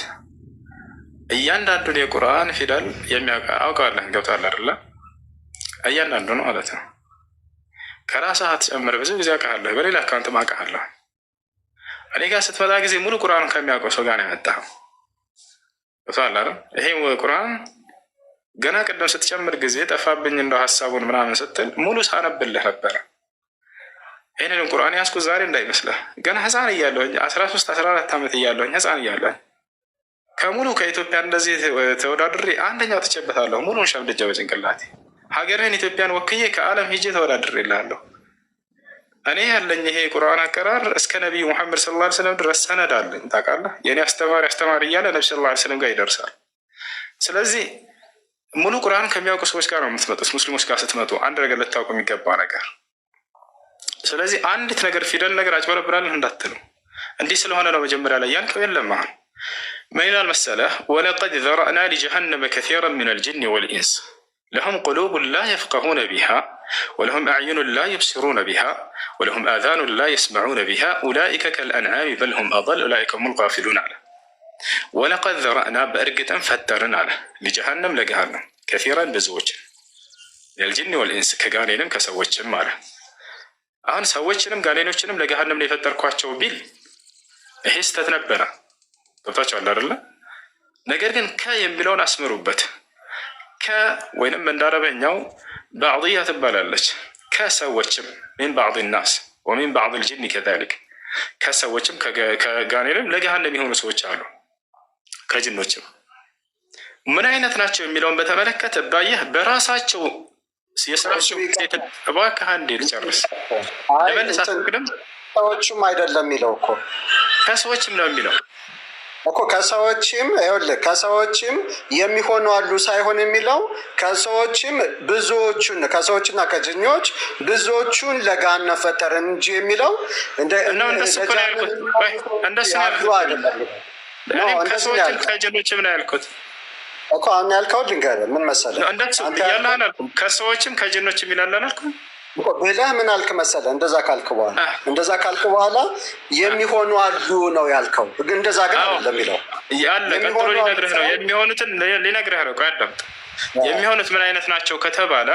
Speaker 4: እያንዳንዱን የቁርአን ፊደል አውቀዋለህ። ገብቶሃል አይደለ? እያንዳንዱ ነው ማለት ነው። ከራስህ አትጨምር። ብዙ ጊዜ አውቃለሁ፣ በሌላ አካውንትም አውቃለሁ። እኔ ጋር ስትመጣ ጊዜ ሙሉ ቁርአኑን ከሚያውቀው ሰው ጋር ነው የመጣኸው። ገብቶሃል አይደል? ይሄ ቁርአን ገና ቅድም ስትጨምር ጊዜ ጠፋብኝ እንደው ሀሳቡን ምናምን ስትል ሙሉ ሳነብልህ ነበረ። ይህንን ቁርአን ያዝኩት ዛሬ እንዳይመስልህ። ገና ህፃን እያለሁኝ 13-14 ዓመት እያለሁኝ ህፃን እያለሁኝ ከሙሉ ከኢትዮጵያ እንደዚህ ተወዳድሬ አንደኛው ትቼበታለሁ። ሙሉን ሸምድጄ በጭንቅላቴ ሀገርህን ኢትዮጵያን ወክዬ ከዓለም ሂጄ ተወዳድሬ እልሃለሁ። እኔ ያለኝ ይሄ ቁርአን አቀራር እስከ ነቢዩ ሙሐመድ ሰለላሁ ዐለይሂ ወሰለም ድረስ ሰነድ አለኝ። ታውቃለህ? የእኔ አስተማሪ እያለ ነቢ ሰለላሁ ዐለይሂ ወሰለም ጋር ይደርሳል። ስለዚህ ሙሉ ቁርአን ከሚያውቁ ሰዎች ጋር ነው የምትመጡት። ሙስሊሞች ጋር ስትመጡ አንድ ነገር ልታውቁ የሚገባ ነገር። ስለዚህ አንዲት ነገር ፊደል ነገር አጭበረብራለህ እንዳትሉ። እንዲህ ስለሆነ ነው መጀመሪያ ላይ ያልከው የለም። አሁን ምን ይላል መሰለህ? ወለቀድ ዘረእና ሊጀሃነመ ከሲረን ሚነል ጂኒ ወልኢንስ ለሁም ቁሉቡን ላ የፍቀሁነ ቢሃ ወለሁም አዕዩኑን ላ ዩብሲሩነ ቢሃ ወለሁም አዛኑን ላ የስመዑነ ቢሃ ኡላኢከ ከልአንዓሚ በል ሁም አضል ኡላኢከ ሁሙል ጋፊሉን አለ። ወለቀድ ዘረእና በእርግጥም ፈጠርን አለ ሊጀሃነም ለገሃነም ከሲረን ብዙዎችን ሚነል ወልኢንስ ከጋኔንም ከሰዎችም አለ። አሁን ሰዎችንም ጋኔኖችንም ለገሃነም ነው የፈጠርኳቸው ቢል ይሄ ስተት ነበረ። ገብታችኋል አይደለ? ነገር ግን ከ የሚለውን አስምሩበት። ከ ወይንም እንዳረበኛው ባዕድያ ትባላለች። ከሰዎችም ሚን ባዕድ ናስ ወሚን ባዕድ ልጅኒ ከዛሊክ ከሰዎችም ከጋኔንም ለገሃነም የሆኑ ሰዎች አሉ። ከጅኖችም ምን አይነት ናቸው የሚለውን በተመለከተ ባየህ በራሳቸው የስራቸው ሴት እባክህ አንዴ ልጨርስ ለመልስ አትቅድም።
Speaker 8: ሰዎችም አይደለም የሚለው እኮ
Speaker 4: ከሰዎችም ነው የሚለው
Speaker 8: እኮ ከሰዎችም ይኸውልህ ከሰዎችም የሚሆኑ አሉ ሳይሆን የሚለው ከሰዎችም ብዙዎቹን ከሰዎችና ከጅኞች ብዙዎቹን ለገሃነም ፈጠርን እንጂ የሚለው
Speaker 4: እንደሱ ከሰዎችም ከጅኖችም ነው ያልኩት
Speaker 8: እኮ። አሁን ያልከው ልንገርህ ምን መሰለህ?
Speaker 4: እንደሱ እያለ አላልኩም። ከሰዎችም ከጅኖችም ይላል አላልኩም
Speaker 8: ብለህ ምን አልክ መሰለህ? እንደዛ ካልክ በኋላ የሚሆኑ አሉ ነው ያልከው። እንደዛ ግን አይደለም የሚለው
Speaker 4: ያለ ቀጥሎ ሊነግርህ ነው። የሚሆኑትን ሊነግርህ ነው። ቆይ አዳምጥ። የሚሆኑት ምን አይነት ናቸው ከተባለ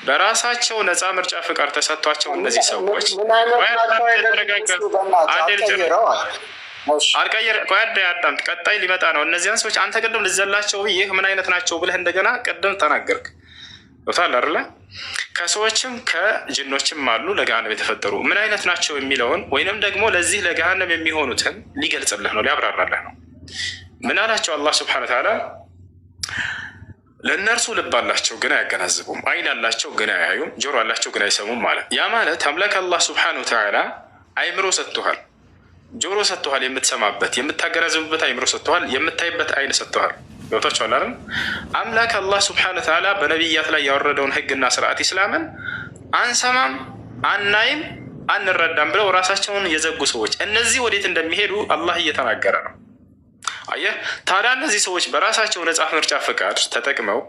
Speaker 4: በራሳቸው ነፃ ምርጫ ፍቃድ ተሰጥቷቸው እነዚህ ሰዎች አልቀየር ቆይ አዳምጥ። ቀጣይ ሊመጣ ነው። እነዚያን ሰዎች አንተ ቅድም ልዘላቸው ይህ ምን አይነት ናቸው ብለህ እንደገና ቅድም ተናገርክ። ቦታል አይደለ? ከሰዎችም ከጅኖችም አሉ ለገሃነም የተፈጠሩ ምን አይነት ናቸው የሚለውን ወይንም ደግሞ ለዚህ ለገሃነም የሚሆኑትን ሊገልጽልህ ነው፣ ሊያብራራልህ ነው። ምን አላቸው አላህ ስብሐነ ወተዓላ? ለእነርሱ ልብ አላቸው ግን አያገናዝቡም፣ አይን አላቸው ግን አያዩም፣ ጆሮ አላቸው ግን አይሰሙም ማለት። ያ ማለት አምላክ አላህ ስብሐነ ወተዓላ አይምሮ ሰጥቶሃል፣ ጆሮ ሰጥቶሃል፣ የምትሰማበት የምታገናዝብበት አይምሮ ሰጥቶሃል፣ የምታይበት አይን ሰጥቶሃል። ገብታችኋል አይደል? አምላክ አላህ ስብሐነ ወተዓላ በነቢያት ላይ ያወረደውን ህግና ስርዓት ኢስላምን አንሰማም፣ አናይም፣ አንረዳም ብለው ራሳቸውን የዘጉ ሰዎች እነዚህ ወዴት እንደሚሄዱ አላህ እየተናገረ ነው። አየህ፣ ታዲያ እነዚህ ሰዎች በራሳቸው ነጻ ምርጫ ፈቃድ ተጠቅመው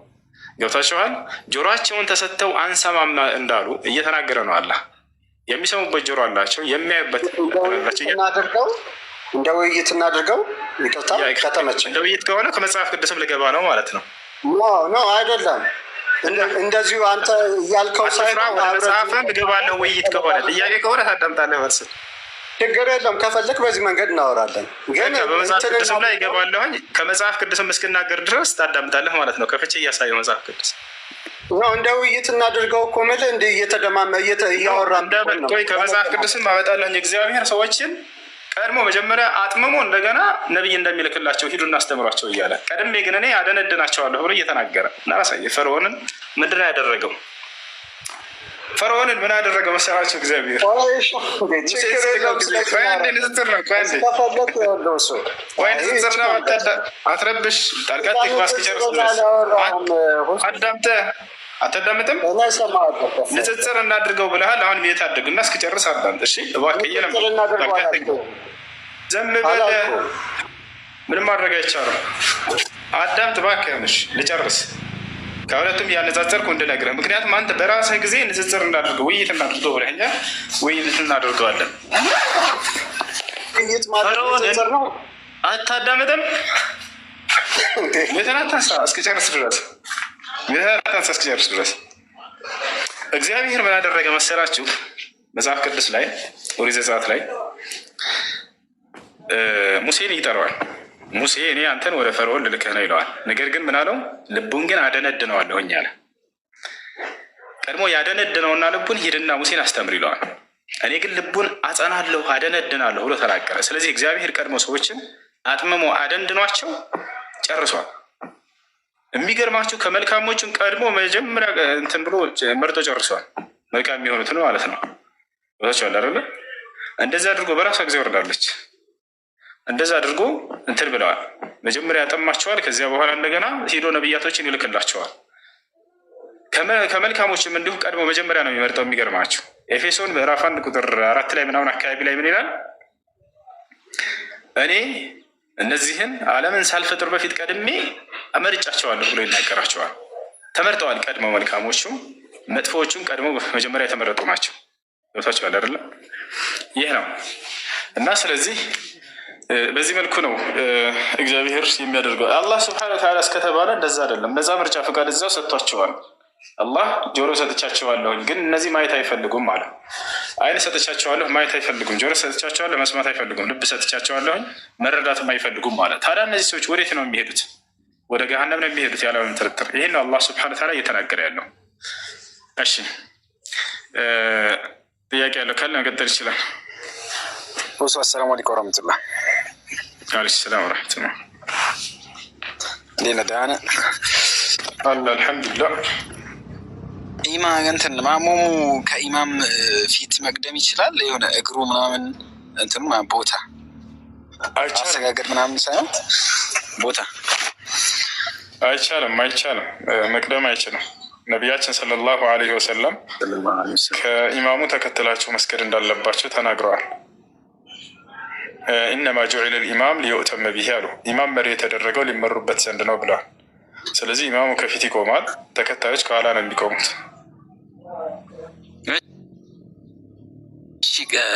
Speaker 4: ገብታችኋል፣ ጆሮአቸውን ተሰጥተው አንሰማም እንዳሉ እየተናገረ ነው አላህ። የሚሰሙበት ጆሮ አላቸው፣ የሚያዩበት
Speaker 8: እናደርገው እንደ ውይይት እናድርገው። ይቅርታ ከተመቸ
Speaker 4: እንደ ውይይት ከሆነ ከመጽሐፍ ቅዱስም ልገባ ነው ማለት ነው።
Speaker 8: ኖ አይደለም፣ እንደዚሁ አንተ እያልከው ሳይሆን
Speaker 4: መጽሐፍም ልገባለሁ። ውይይት ከሆነ ጥያቄ ከሆነ ታዳምጣለህ መልስ
Speaker 8: ችግር የለም። ከፈለክ በዚህ መንገድ እናወራለን። ግን
Speaker 4: በመጽሐፍ ቅዱስም ላይ ይገባለሁኝ ከመጽሐፍ ቅዱስም እስክናገር ድረስ ታዳምጣለህ ማለት ነው። ከፍቼ እያሳየው መጽሐፍ ቅዱስ
Speaker 8: እንደ ውይይት እናድርገው እኮ የምልህ እንደ እየተደማመ እያወራን
Speaker 4: ቆይ ከመጽሐፍ ቅዱስም አመጣለሁኝ። እግዚአብሔር ሰዎችን ቀድሞ መጀመሪያ አጥምሞ እንደገና ነቢይ እንደሚልክላቸው ሂዱ እናስተምሯቸው እያለ ቀድሜ ግን እኔ አደነድናቸዋለሁ ብሎ እየተናገረ እና ራሳየ ፈርዖንን ምንድን ነው ያደረገው? ፈርዖንን ምን አደረገው መሰላቸው? እግዚአብሔር ንጽጽር ነው። አትረብሽ፣ ጣልቃ ትግባ እስኪጨርስ ድረስ አዳምጠህ አታዳምጥም? ንጽጽር እናድርገው ብለሃል። አሁን ቤት አድርግና እስኪጨርስ አዳምጥ። እሺ እባክህ፣ ዘም በለ፣ ምንም ማድረግ አይቻልም። አዳምጥ እባክህ፣ ሆነሽ ልጨርስ። ከሁለቱም ያነጻጸርኩ እንድነግርህ፣ ምክንያቱም አንተ በራስህ ጊዜ ንጽጽር እናድርገው ውይይት እናድርገው ብለኸኛል። ውይይት እናደርገዋለን። አታዳምጥም? ቤተናታሳ እስኪጨርስ ድረስ እግዚአብሔር ምን አደረገ መሰላችሁ? መጽሐፍ ቅዱስ ላይ ኦሪት ዘጸአት ላይ ሙሴን ይጠራዋል። ሙሴ እኔ አንተን ወደ ፈርዖን ልልክህ ነው ይለዋል። ነገር ግን ምን አለው? ልቡን ግን አደነድነዋለሁኝ አለ። ቀድሞ ያደነድነውና ልቡን ሂድና ሙሴን አስተምር ይለዋል። እኔ ግን ልቡን አጸናለሁ አደነድናለሁ ብሎ ተናገረ። ስለዚህ እግዚአብሔር ቀድሞ ሰዎችን አጥምሞ አደንድኗቸው ጨርሷል። የሚገርማችሁ ከመልካሞቹን ቀድሞ መጀመሪያ እንትን ብሎ መርጦ ጨርሷል። መልካም የሚሆኑትን ማለት ነው። ቦታቸዋል አይደለ? እንደዛ አድርጎ በራሷ ጊዜ ወርዳለች። እንደዛ አድርጎ እንትን ብለዋል። መጀመሪያ ያጠማቸዋል። ከዚያ በኋላ እንደገና ሄዶ ነቢያቶችን ይልክላቸዋል። ከመልካሞችም እንዲሁ ቀድሞ መጀመሪያ ነው የሚመርጠው። የሚገርማችሁ ኤፌሶን ምዕራፍ 1 ቁጥር 4 ላይ ምናምን አካባቢ ላይ ምን ይላል? እኔ እነዚህን ዓለምን ሳልፈጥር በፊት ቀድሜ አመርጫቸዋለሁ ብሎ ይናገራቸዋል። ተመርጠዋል። ቀድሞ መልካሞቹም መጥፎዎቹም ቀድሞ መጀመሪያ የተመረጡ ናቸው። ገብታችኋል አይደለ? ይህ ነው እና ስለዚህ በዚህ መልኩ ነው እግዚአብሔር የሚያደርገው። አላህ ስብሐነ ወተዓላ እስከተባለ እንደዛ አይደለም። እነዛ ምርጫ ፈቃድ እዛው ሰጥቷቸዋል። አላህ ጆሮ ሰጥቻቸዋለሁኝ ግን እነዚህ ማየት አይፈልጉም አለ። አይን ሰጥቻቸዋለሁ ማየት አይፈልጉም። ጆሮ ሰጥቻቸዋለሁ መስማት አይፈልጉም። ልብ ሰጥቻቸዋለሁኝ መረዳትም አይፈልጉም አለ። ታዲያ እነዚህ ሰዎች ወዴት ነው የሚሄዱት? ወደ ገሃነም ነው የሚሄዱት ያለምንም ጥርጥር። ይህን ነው አላህ ስብሐነ ወተዓላ እየተናገረ ያለው። እሺ ጥያቄ ያለው ካለ መቀጠል ይችላል።
Speaker 9: አሰላሙ አለይኩም ወረህመቱላህ።
Speaker 4: አለይኩም ሰላም ወረህመቱላህ።
Speaker 9: እንዴት ነህ? ደህና ነህ?
Speaker 4: አለ አልሐምዱሊላህ።
Speaker 9: እንትን ማሞሙ ከኢማም ፊት መቅደም ይችላል? የሆነ እግሩ ምናምን እንትኑ ቦታ አሰጋገድ ምናምን ሳይሆን ቦታ
Speaker 4: አይቻልም። መቅደም አይችልም። ነቢያችን ሰለላሁ ዐለይሂ ወሰለም ከኢማሙ ተከትላቸው መስገድ እንዳለባቸው ተናግረዋል። ኢነማ ጁዒለ ልኢማም ሊዩእተመ ቢሂ አሉ። ኢማም መሪ የተደረገው ሊመሩበት ዘንድ ነው ብለዋል። ስለዚህ ኢማሙ ከፊት ይቆማል፣ ተከታዮች ከኋላ ነው የሚቆሙት።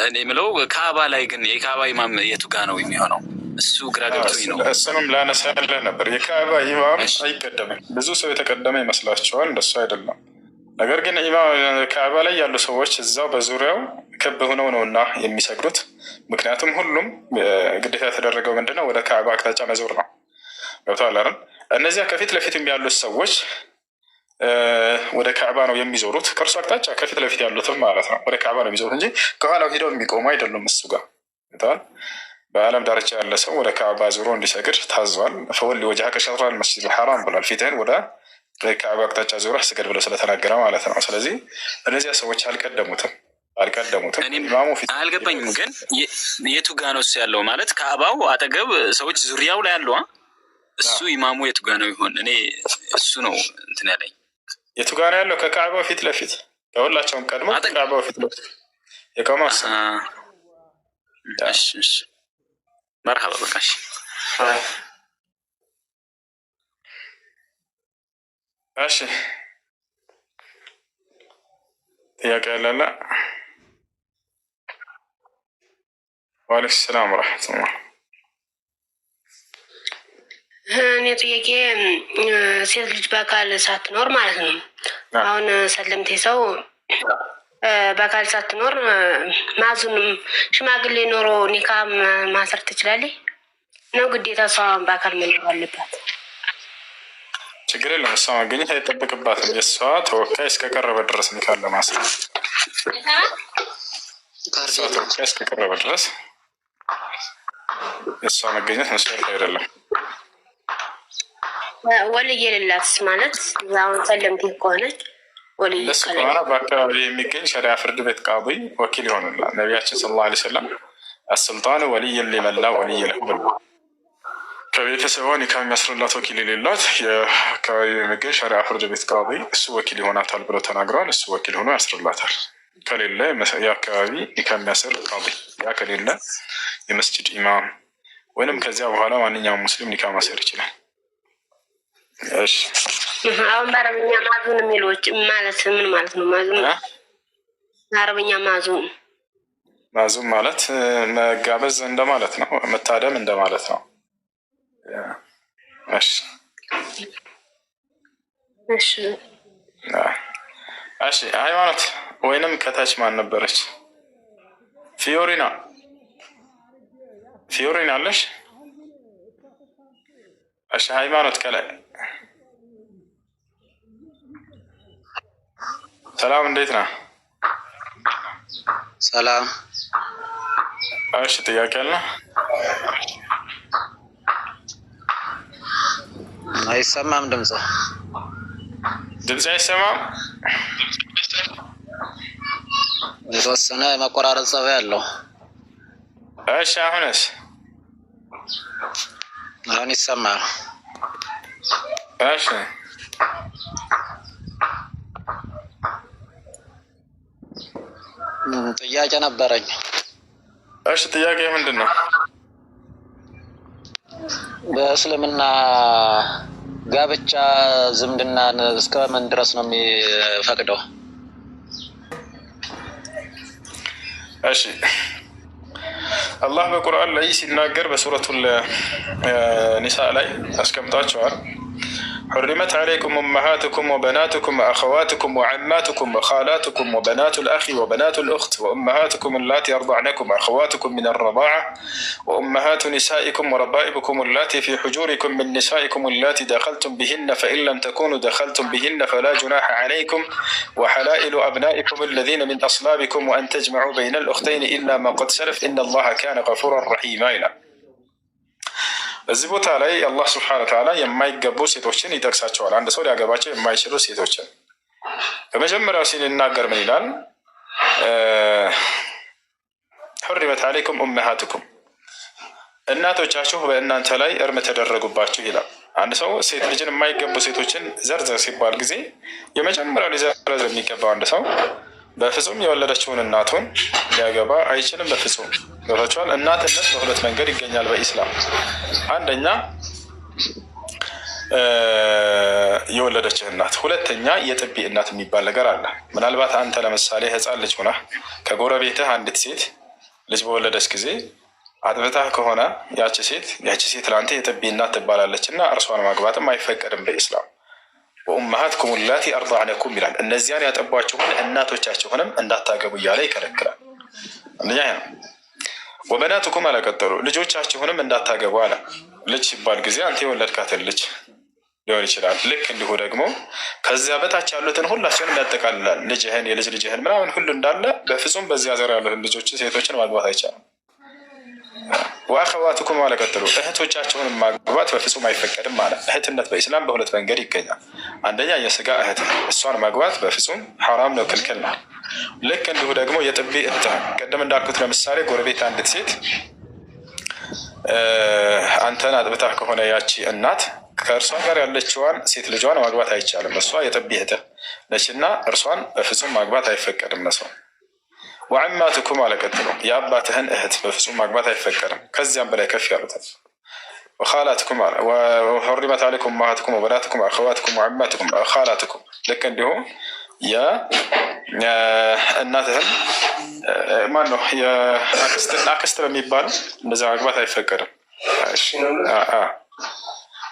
Speaker 9: እኔ የምለው ካዕባ ላይ ግን የካዕባ ኢማም የቱ ጋ ነው የሚሆነው? እሱ ግራ ገብቶኝ ነው።
Speaker 4: እሱንም ላነሳልህ ነበር። የካዕባ ኢማም አይቀደምም። ብዙ ሰው የተቀደመ ይመስላቸዋል፣ እንደሱ አይደለም። ነገር ግን ካዕባ ላይ ያሉ ሰዎች እዛው በዙሪያው ክብ ሆነው ነው እና የሚሰግዱት። ምክንያቱም ሁሉም ግዴታ የተደረገው ምንድነው? ወደ ካዕባ አቅጣጫ መዞር ነው። ገብቶሃል አይደል? እነዚያ ከፊት ለፊት ያሉት ሰዎች ወደ ካዕባ ነው የሚዞሩት። ከእርሱ አቅጣጫ ከፊት ለፊት ያሉትም ማለት ነው ወደ ካዕባ ነው የሚዞሩት እንጂ ከኋላው ሄደው የሚቆሙ አይደሉም። እሱ ጋር በዓለም ዳርቻ ያለ ሰው ወደ ካዕባ ዞሮ እንዲሰግድ ታዟል። ፈወሊ ወጅሀከ ሸጥረል መስጂዲል ሐራም ብሏል። ፊትህን ወደ ካዕባ አቅጣጫ ዞረህ ስገድ ብለው ስለተናገረ ማለት ነው። ስለዚህ እነዚያ ሰዎች አልቀደሙትም። ኢማሙ ፊት
Speaker 9: አልገባኝም። ግን የቱ ጋ ነው እሱ ያለው? ማለት ካዕባው አጠገብ ሰዎች ዙሪያው ላይ ያለው እሱ ኢማሙ የቱ ጋ ነው ይሆን? እኔ እሱ ነው እንትን ያለኝ።
Speaker 4: የቱ ጋ ነው ያለው? ከካዕባው ፊት ለፊት ከሁላቸውም ቀድሞ ከካዕባው ፊት ለፊት የቆመው እሱ። መርሐባ በቃሽ። እሺ ጥያቄ ያለና ወአለይኩም ሰላም ወረሕመቱላህ።
Speaker 10: እኔ ጥያቄ ሴት ልጅ በአካል ሳትኖር ማለት ነው። አሁን ሰለምቴ ሰው በአካል ሳትኖር ማዙንም ሽማግሌ ኖሮ ኒካ ማሰር ትችላለች ነው? ግዴታ እሷ በአካል መኖር አለባት?
Speaker 4: ችግር የለም። እሷ መገኘት አይጠበቅባትም። የእሷ ተወካይ እስከቀረበ ድረስ ኒካ ለማሰር እሷ ተወካይ እስከቀረበ ድረስ የእሷ መገኘት መስፈርት አይደለም።
Speaker 10: ወልይ የሌላትስ ማለት አሁን ሰለምቴ ከሆነች
Speaker 4: ለሱ ከሆነ በአካባቢ የሚገኝ ሸሪዓ ፍርድ ቤት ቃዲ ወኪል ይሆንላል። ነቢያችን ሰለላሁ ዐለይሂ ወሰለም አስልጣኑ ወልይን ሊመን ላ ወልይ ለሁ ብለዋል። ከቤተሰቧ ኒካ የሚያስርላት ወኪል የሌላት የአካባቢ የሚገኝ ሸሪዓ ፍርድ ቤት ቃዲ እሱ ወኪል ይሆናታል ብለው ተናግረዋል። እሱ ወኪል ሆኖ ያስርላታል። ከሌለ የአካባቢ ኒካ የሚያስር ቃዲ፣ ያ ከሌለ የመስጅድ ኢማም ወይንም ከዚያ በኋላ ማንኛውም ሙስሊም ኒካ ማሰር ይችላል። እሺ
Speaker 10: አሁን በአረብኛ ማዙን የሚሉት ማለት ምን ማለት ነው? ማዙን በአረብኛ ማዙን
Speaker 4: ማለት መጋበዝ እንደማለት ነው፣ መታደም እንደማለት ነው። እሺ
Speaker 10: እሺ
Speaker 4: እሺ። ሃይማኖት ወይንም ከታች ማን ነበረች? ፊዮሪና አለሽ? እሺ ሃይማኖት ከላይ ሰላም፣ እንዴት ነህ?
Speaker 11: ሰላም።
Speaker 4: እሺ ጥያቄ አለ?
Speaker 11: አይሰማም ድምጽ
Speaker 4: አይሰማም።
Speaker 11: የተወሰነ መቆራረጥ ጸባይ አለው።
Speaker 4: እሺ አሁንስ?
Speaker 11: አሁን ይሰማል።
Speaker 4: እሺ
Speaker 11: ጥያቄ ነበረኝ።
Speaker 4: እሺ ጥያቄ ምንድን ነው?
Speaker 11: በእስልምና ጋብቻ ዝምድናን እስከ ምን ድረስ ነው የሚፈቅደው?
Speaker 4: እሺ አላህ በቁርአን ላይ ሲናገር በሱረቱል ኒሳ ላይ አስቀምጧቸዋል። حرمت عليكم أمهاتكم وبناتكم وأخواتكم وعماتكم وخالاتكم وبنات الأخ وبنات الأخت وأمهاتكم اللاتي أرضعنكم وأخواتكم من الرضاعة وأمهات نسائكم وربائبكم اللاتي في حجوركم من نسائكم اللاتي دخلتم بهن فإن لم تكونوا دخلتم بهن فلا جناح عليكم وحلائل أبنائكم الذين من أصلابكم وأن تجمعوا بين الأختين إلا ما قد سلف إن الله كان غفورا رحيما. በዚህ ቦታ ላይ አላህ ስብሐነ ወተዓላ የማይገቡ ሴቶችን ይጠቅሳቸዋል። አንድ ሰው ሊያገባቸው የማይችሉ ሴቶችን በመጀመሪያው ሲናገር ምን ይላል? ሑሪመት ዓለይኩም ኡመሃቱኩም፣ እናቶቻችሁ በእናንተ ላይ እርም ተደረጉባችሁ ይላል። አንድ ሰው ሴት ልጅን የማይገቡ ሴቶችን ዘርዘር ሲባል ጊዜ የመጀመሪያው ሊዘረዘር የሚገባው አንድ ሰው በፍጹም የወለደችውን እናቱን ሊያገባ አይችልም። በፍጹም ገብታችኋል። እናትነት በሁለት መንገድ ይገኛል በኢስላም። አንደኛ የወለደችህ እናት፣ ሁለተኛ የጥቢ እናት የሚባል ነገር አለ። ምናልባት አንተ ለምሳሌ ሕፃን ልጅ ሆነህ ከጎረቤትህ አንዲት ሴት ልጅ በወለደች ጊዜ አጥብታህ ከሆነ ያቺ ሴት ለአንተ የጥቢ እናት ትባላለች እና እርሷን ማግባትም አይፈቀድም በኢስላም። ወኡመሃትኩም ላቲ አርضዕነኩም ይላል። እነዚያን ያጠቧችሁን እናቶቻችሁንም እንዳታገቡ እያለ ይከለክላል። አንደኛ ነው። ወበናቱኩም አለቀጠሉ ልጆቻችሁንም እንዳታገቡ አለ። ልጅ ሲባል ጊዜ አንተ የወለድካትን ልጅ ሊሆን ይችላል። ልክ እንዲሁ ደግሞ ከዚያ በታች ያሉትን ሁላቸውንም ያጠቃልላል። ልጅህን፣ የልጅ ልጅህን ምናምን ሁሉ እንዳለ በፍጹም በዚያ ዘር ያሉትን ልጆችን ሴቶችን ማግባት አይቻልም። ወአኸዋቱኩም አለ ቀጥሎ እህቶቻቸውን ማግባት በፍጹም አይፈቀድም ማለት። እህትነት በኢስላም በሁለት መንገድ ይገኛል። አንደኛ የስጋ እህት፣ እሷን ማግባት በፍጹም ሐራም ነው፣ ክልክል ነው። ልክ እንዲሁ ደግሞ የጥቢ እህት፣ ቅድም እንዳልኩት ለምሳሌ ጎረቤት አንዲት ሴት አንተን አጥብታ ከሆነ ያቺ እናት ከእርሷ ጋር ያለችዋን ሴት ልጇን ማግባት አይቻልም። እሷ የጥቢ እህት ነችና እርሷን በፍጹም ማግባት አይፈቀድም ለሰው። ወዐማቱኩም አለ ቀጥሎ የአባትህን እህት በፍጹም ማግባት አይፈቀድም። ከዚያም በላይ ከፍ ያሉትን ወኻላትኩም አለ ወሑሪመት ዐለይኩም ኡመሃቱኩም ወበናቱኩም ወአኸዋቱኩም ወዐማቱኩም ኻላትኩም ልክ እንዲሁ የእናትህን ማን ነው አክስት በሚባል እንደዚያ ማግባት አይፈቀድም።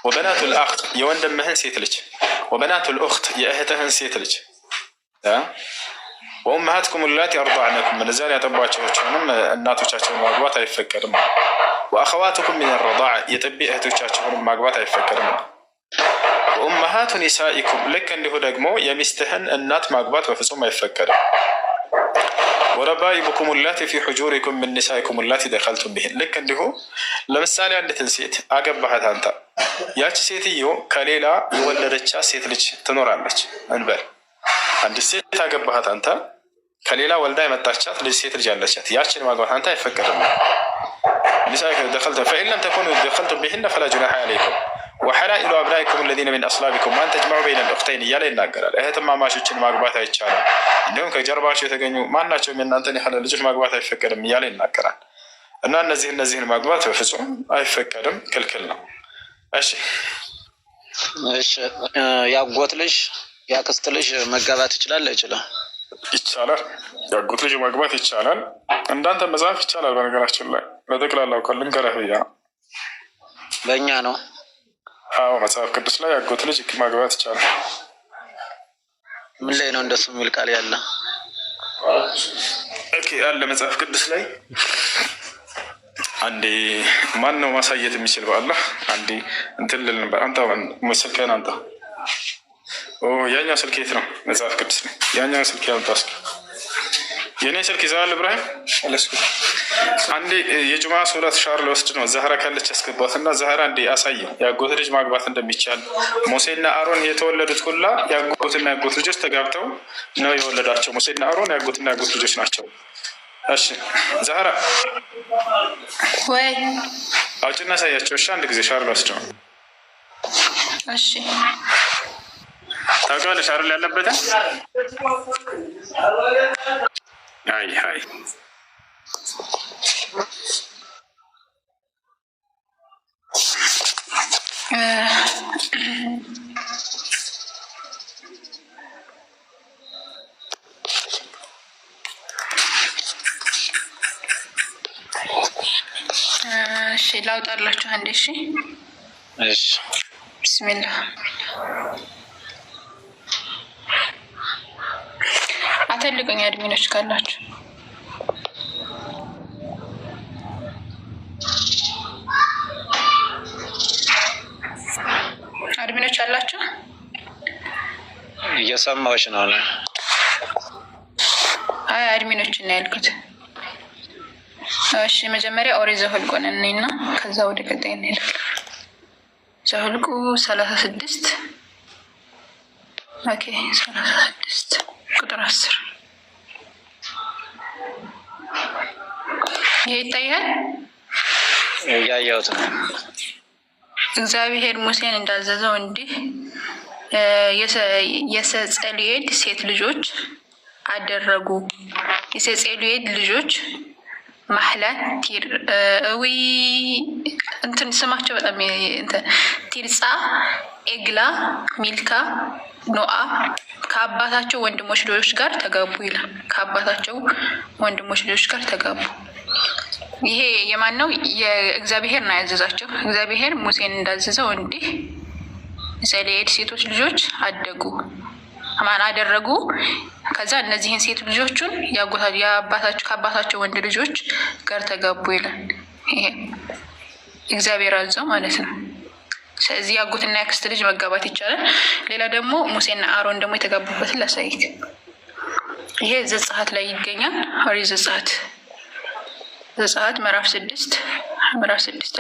Speaker 4: ወበናቱል አኽ የወንድምህን ሴት ልጅ፣ ወበናቱል ኡኽት የእህትህን ሴት ልጅ፣ ወኡመሃትኩም አላቲ አርضዕነኩም እነዚያን ያጠቧቸውንም እናቶቻቸውን ማግባት አይፈቀድም። ወአኸዋቱኩም ሚን አርضዕ የጥቢ እህቶቻቸውን ማግባት አይፈቀድም። ወኡመሃቱ ኒሳኢኩም ልክ እንዲሁ ደግሞ የሚስትህን እናት ማግባት በፍጹም አይፈቀድም። ወረባኢቡኩም አላቲ ፊ ሑጁሪኩም ሚን ኒሳኢኩም አላቲ ደኸልቱም ቢሂን ልክ እንዲሁ ለምሳሌ አንዲትን ሴት አገባሃት አንተ፣ ያቺ ሴትዮ ከሌላ የወለደቻት ሴት ልጅ ትኖራለች እንበል። አንዲት ሴት አገባሃት አንተ፣ ከሌላ ወልዳ የመጣቻት ሴት ልጅ አለቻት፣ ያችን ማግባት አንተ አይፈቀድም። ኒሳኢኩም ደኸልቱም ፈኢን ለም ተኩኑ ደኸልቱም ቢሂን ፈላ ጁናሐ ዐለይኩም ወሐላኢሉ አብናኢኩም አለዚነ ሚን አስላቢኩም አን ተጅመዑ በይነ አልኡኽተይን እያለ ይናገራል። እህትማማቾችን ማግባት አይቻልም፣ እንዲሁም ከጀርባቸው የተገኙ ማናቸውም የእናንተን ያህል ልጆች ማግባት አይፈቀድም እያለ ይናገራል። እና እነዚህን ማግባት በፍጹም አይፈቀድም፣ ክልክል ነው። እሺ
Speaker 11: ያጎት ልጅ ያክስት ልጅ መጋባት ይችላል አይችልም?
Speaker 4: ይቻላል። ያጎት ልጅ ማግባት ይቻላል። እንዳንተ መጽሐፍ ይቻላል። በነገራችን ላይ ለጠቅላላው ቀልን ገረህያ
Speaker 11: በእኛ ነው።
Speaker 4: አዎ መጽሐፍ ቅዱስ ላይ ያጎት ልጅ ማግባት ይቻላል።
Speaker 11: ምን ላይ ነው እንደሱ የሚል ቃል ያለ?
Speaker 4: ኦኬ አለ መጽሐፍ ቅዱስ ላይ። አንዴ ማን ነው ማሳየት የሚችል? በአላህ አንዴ እንትን ልል ነበር። አንተ ስልክህን አንተ። ያኛው ስልክ የት ነው? መጽሐፍ ቅዱስ ላይ ያኛው ስልክ ያምጣ። የኔ ስልክ ይዘዋል ኢብራሂም። አንዴ የጁማ ሶላት ሻር ለወስድ ነው። ዛህራ ካለች ያስገባት እና ዛህራ እንዴ አሳየው ያጎት ልጅ ማግባት እንደሚቻል። ሙሴና አሮን የተወለዱት ሁላ ያጎትና ያጎት ልጆች ተጋብተው ነው የወለዳቸው። ሙሴና አሮን ያጎትና ያጎት ልጆች ናቸው። እሺ ዛህራ
Speaker 5: ወይ
Speaker 4: አውጭና ሳያቸው። እሺ አንድ ጊዜ ሻር ለወስድ ነው።
Speaker 5: እሺ
Speaker 4: ታውቃለሽ አይደል ያለበትን? አይ
Speaker 5: እሺ ላውጣላችሁ አንዴ። እሺ ቢስሚላህ አተልቀኝ አድሚኖች ካላችሁ አድሚኖች አላችሁ?
Speaker 11: እየሰማዎች ነው።
Speaker 5: አይ አድሚኖች እና ያልኩት። እሺ መጀመሪያ ኦሪት ዘኍልቍ ነንና ከዛ ወደ ቀጣይ እንሄዳለን። ዘኍልቍ 36 ኦኬ 36 ቁጥር 10 ይሄ ይታያል።
Speaker 11: ያያውት
Speaker 5: እግዚአብሔር ሙሴን እንዳዘዘው እንዲህ የሰጼልኤል ሴት ልጆች አደረጉ። የሰጼልኤል ልጆች ማህላን እንትን ስማቸው በጣም ቲርጻ፣ ኤግላ፣ ሚልካ፣ ኖአ ከአባታቸው ወንድሞች ልጆች ጋር ተጋቡ ይላል። ከአባታቸው ወንድሞች ልጆች ጋር ተጋቡ። ይሄ የማን ነው? የእግዚአብሔር ነው ያዘዛቸው። እግዚአብሔር ሙሴን እንዳዘዘው እንዲህ የሰጼልኤል ሴቶች ልጆች አደጉ አደረጉ። ከዛ እነዚህን ሴት ልጆቹን ከአባታቸው ወንድ ልጆች ጋር ተጋቡ ይላል። ይሄ እግዚአብሔር አዘው ማለት ነው። ስለዚህ ያጎትና ያክስት ልጅ መጋባት ይቻላል። ሌላ ደግሞ ሙሴና አሮን ደግሞ የተጋቡበትን ላሳይክ። ይሄ ዘጸአት ላይ ይገኛል። ኦሪት ዘጸአት ምዕራፍ 6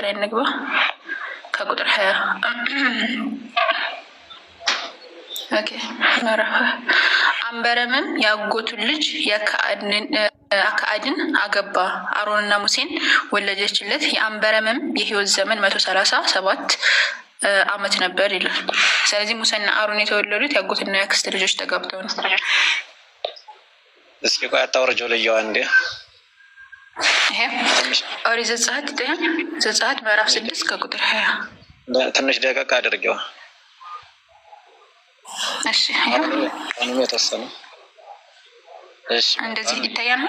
Speaker 5: ላይ እንግባ ከቁጥር 20 ኦኬ። አንበረምም ያጎቱን ልጅ አክዓድን አገባ፣ አሮንና ሙሴን ወለደችለት። የአንበረምም የህይወት ዘመን 137 ዓመት ነበር ይላል። ስለዚህ ሙሴና አሮን የተወለዱት ያጎትና ያክስት ልጆች ተጋብተው ነው።
Speaker 11: እስኪ ቆይ አታወርጀው ልየዋ እንዴ።
Speaker 5: ይሄ ኦሪት ዘጸአት ምዕራፍ 6 ከቁጥር 20
Speaker 11: ትንሽ ደቀቅ አድርጌው።
Speaker 5: እሺ
Speaker 11: አሁንም የተወሰነ እሺ
Speaker 5: እንደዚህ ይታያል።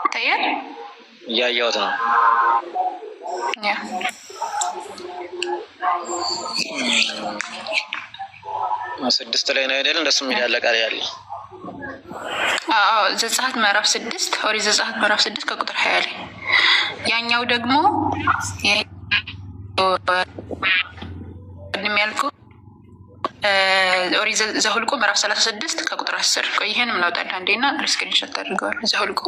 Speaker 5: ይታያል።
Speaker 11: እያየሁት ነው።
Speaker 5: ያ
Speaker 11: ስድስት ላይ ነው አይደል? እንደሱ ምን ያለ ቃል ያለ
Speaker 5: ዘጸአት ምዕራፍ 6 ኦሪት ዘጸአት ምዕራፍ 6 ከቁጥር 20 ላይ ያኛው ደግሞ ያልኩ ኦሪት ዘኍልቍ ምዕራፍ 36 ከቁጥር 10 ቆይ ይሄንም ላውጣልህ አንዴና ስክሪንሾት አድርገዋል። ዘኍልቍ